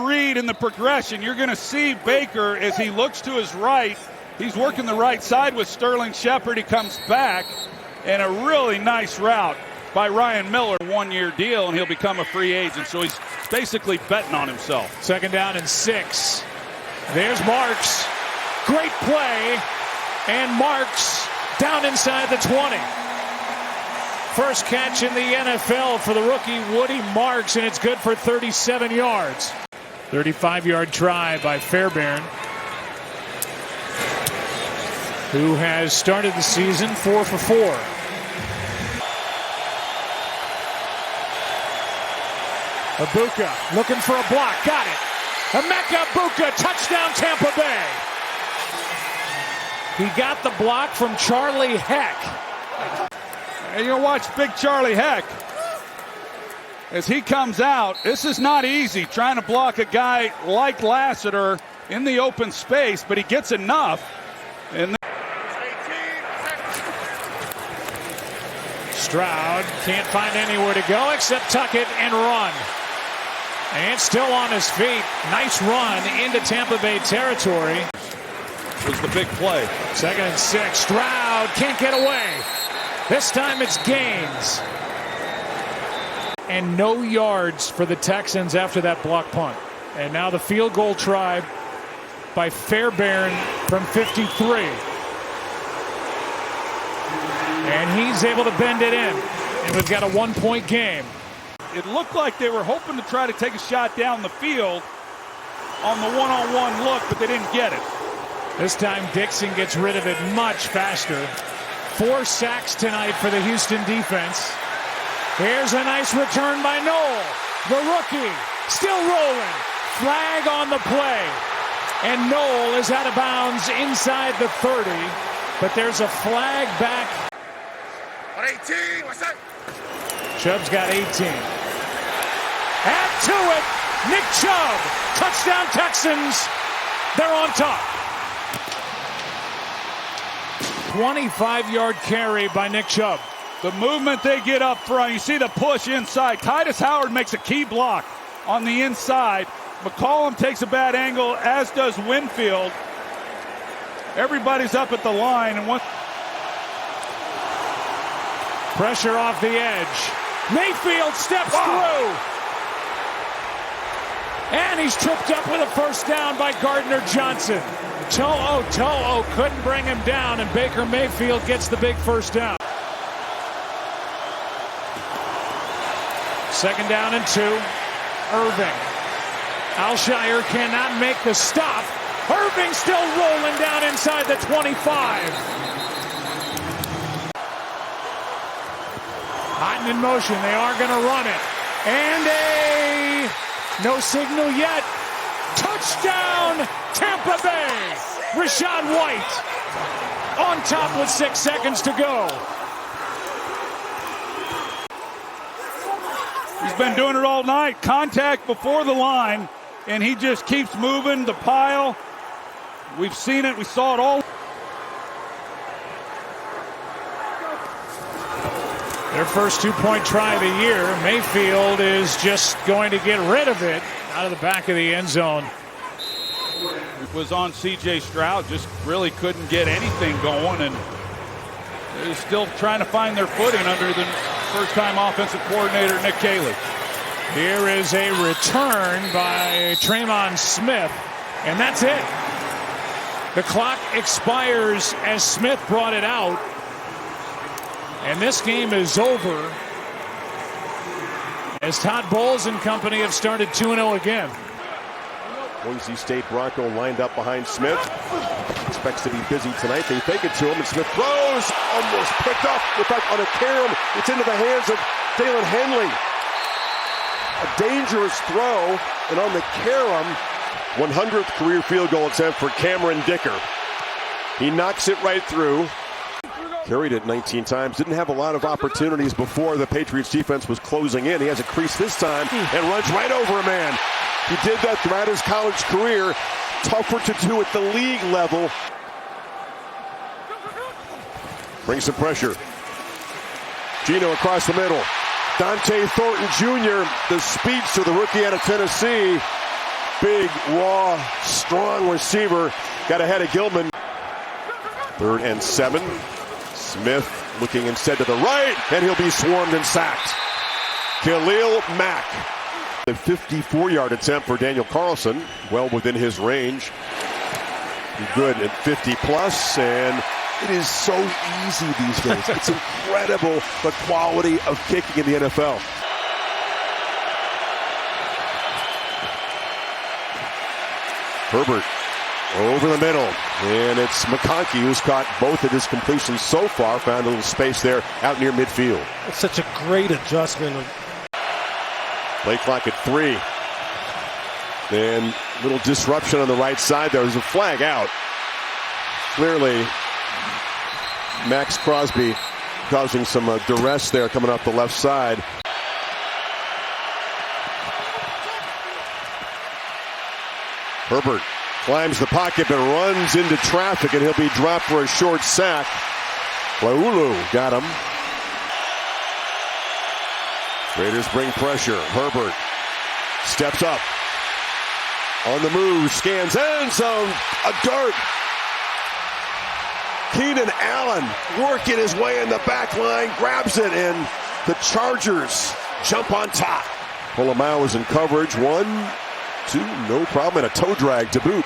Read in the progression, you're going to see Baker as he looks to his right. He's working the right side with Sterling Shepard. He comes back, and a really nice route by Ryan Miller. 1-year deal, and he'll become a free agent. So he's basically betting on himself. 2nd down and 6. There's Marks. Great play. And Marks down inside the 20. First catch in the NFL for the rookie Woody Marks, and it's good for 37 yards. 35-yard try by Fairbairn, who has started the season 4 for 4. Ibuka looking for a block. Got it. Emeka Ibuka, touchdown Tampa Bay. He got the block from Charlie Heck. And you'll watch big Charlie Heck as he comes out. This is not easy trying to block a guy like Lassiter in the open space, but he gets enough. And Stroud can't find anywhere to go except tuck it and run. And still on his feet. Nice run into Tampa Bay territory. Was the big play. 2nd and 6. Stroud can't get away. This time it's Gaines. And no yards for the Texans after that block punt. And now the field goal try by Fairbairn from 53. And he's able to bend it in. And we've got a 1-point game. It looked like they were hoping to try to take a shot down the field on the one-on-one look, but they didn't get it. This time Dixon gets rid of it much faster. 4 sacks tonight for the Houston defense. Here's a nice return by Noel. The rookie still rolling. Flag on the play. And Noel is out of bounds inside the 30. But there's a flag back. 18, what's that? Chubb's got 18. Add to it, Nick Chubb. Touchdown Texans. They're on top. 25-yard carry by Nick Chubb. The movement they get up front, you see the push inside. Titus Howard makes a key block on the inside. McCollum takes a bad angle, as does Winfield. Everybody's up at the line. And one pressure off the edge. Mayfield steps through. And he's tripped up with a first down by Gardner Johnson. To'o couldn't bring him down, and Baker Mayfield gets the big first down. 2nd down and 2. Irving. Alshire cannot make the stop. Irving still rolling down inside the 25. Hot and in motion. They are going to run it. And no signal yet. Touchdown, Tampa Bay. Rachaad White on top with 6 seconds to go. He's been doing it all night. Contact before the line, and he just keeps moving the pile. We've seen it. We saw it all. Their first 2-point try of the year. Mayfield is just going to get rid of it out of the back of the end zone. It was on C.J. Stroud. Just really couldn't get anything going, and they're still trying to find their footing under the first-time offensive coordinator, Nick Caley. Here is a return by Tremon Smith, and that's it. The clock expires as Smith brought it out, and this game is over as Todd Bowles and company have started 2-0 again. Boise State Bronco lined up behind Smith. Expects to be busy tonight. They fake it to him, and Smith throws. Almost picked up. In fact, on a carom, it's into the hands of Dalen Henley. A dangerous throw, and on the carom, 100th career field goal attempt for Cameron Dicker. He knocks it right through. Carried it 19 times. Didn't have a lot of opportunities before the Patriots defense was closing in. He has a crease this time and runs right over a man. He did that throughout his college career. Tougher to do at the league level. Brings some pressure. Gino across the middle. Dante Thornton Jr., the speedster, the rookie out of Tennessee. Big, raw, strong receiver. Got ahead of Gilman. 3rd and 7. Smith looking instead to the right, and he'll be swarmed and sacked. Khalil Mack. A 54-yard attempt for Daniel Carlson, well within his range. Good at 50+, and it is so easy these days. It's incredible the quality of kicking in the NFL. Herbert over the middle, and it's McConkey who's caught both of his completions so far. Found a little space there out near midfield. It's such a great adjustment. Play clock at 3. And little disruption on the right side. There's a flag out. Clearly, Max Crosby causing some duress there coming off the left side. Herbert climbs the pocket but runs into traffic, and he'll be dropped for a short sack. Laulu got him. Raiders bring pressure. Herbert steps up. On the move, scans end zone. A dart. Keenan Allen working his way in the back line, grabs it, and the Chargers jump on top. Polamalu is in coverage. 1, 2, no problem, and a toe drag to boot.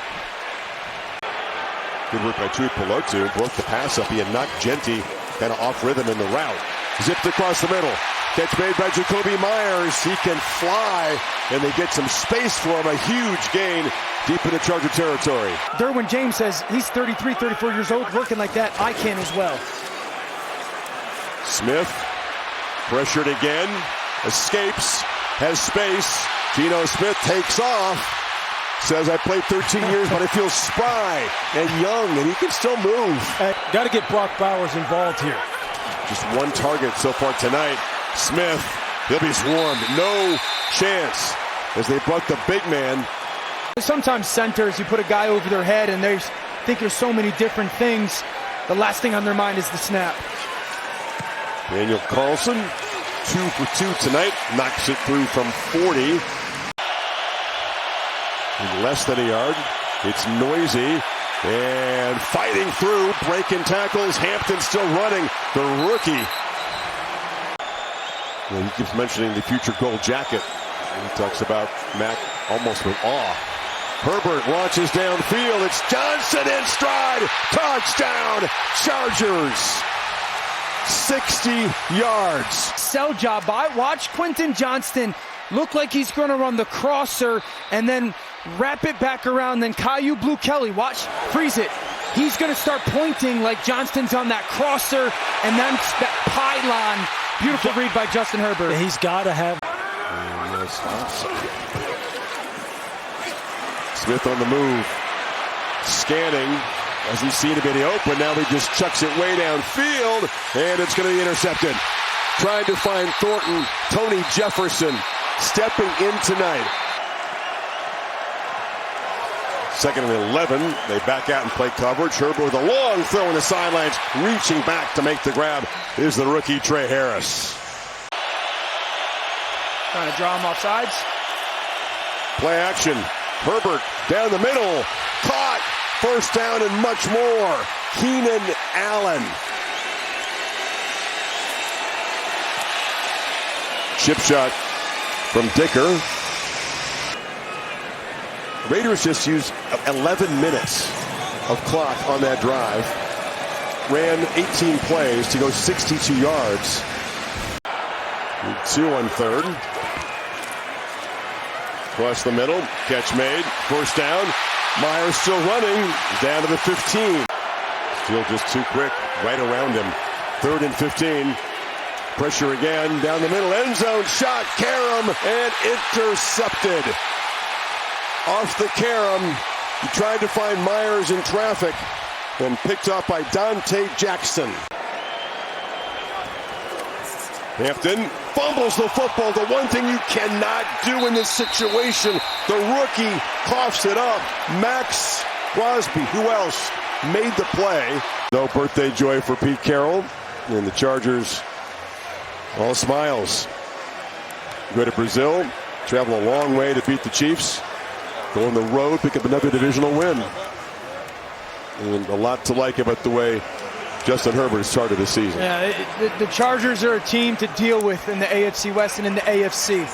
Good work by Tuipulotu. Broke the pass up. He had knocked Genti kind of off rhythm in the route. Zipped across the middle. Catch made by Jacoby Myers. He can fly, and they get some space for him. A huge gain deep into Charger territory. Derwin James says he's 33, 34 years old, working like that. I can as well. Smith pressured again. Escapes. Has space. Geno Smith takes off. Says, I played 13 years, but I feel spry and young, and he can still move. Got to get Brock Bowers involved here. Just one target so far tonight. Smith, he'll be swarmed. No chance as they brought the big man. Sometimes centers, you put a guy over their head, and they think there's so many different things. The last thing on their mind is the snap. Daniel Carlson, 2 for 2 tonight. Knocks it through from 40. In less than a yard. It's noisy. And fighting through, breaking tackles. Hampton still running. The rookie. Well, he keeps mentioning the future gold jacket. And he talks about Mack almost with awe. Herbert launches downfield. It's Johnson in stride. Touchdown, Chargers. 60 yards. Sell job by. Watch Quentin Johnston look like he's going to run the crosser and then wrap it back around. Then Caillou Blue Kelly, watch, freeze it. He's going to start pointing like Johnston's on that crosser and then that pylon. Beautiful read by Justin Herbert. Yeah, he's got to have. Smith on the move. Scanning. Doesn't seem to be any open. Now he just chucks it way downfield, and it's going to be intercepted. Trying to find Thornton. Tony Jefferson stepping in tonight. 2nd and 11. They back out and play coverage. Herbert with a long throw in the sidelines. Reaching back to make the grab is the rookie Trey Harris. Trying to draw him off sides. Play action. Herbert down the middle. Caught. First down and much more. Keenan Allen. Chip shot from Dicker. Raiders just used 11 minutes of clock on that drive. Ran 18 plays to go 62 yards. 2 on 3rd. Across the middle, catch made, first down. Myers still running, down to the 15. Still just too quick, right around him. 3rd and 15. Pressure again, down the middle, end zone shot, Karam, and intercepted. Off the Karam, he tried to find Myers in traffic, and picked up by Dante Jackson. Hampton fumbles the football. The one thing you cannot do in this situation, the rookie coughs it up. Max Crosby, who else, made the play. No birthday joy for Pete Carroll, and the Chargers all smiles. Go to Brazil, travel a long way to beat the Chiefs. Go on the road, pick up another divisional win. And a lot to like about the way Justin Herbert started the season. Yeah, the Chargers are a team to deal with in the AFC West and in the AFC.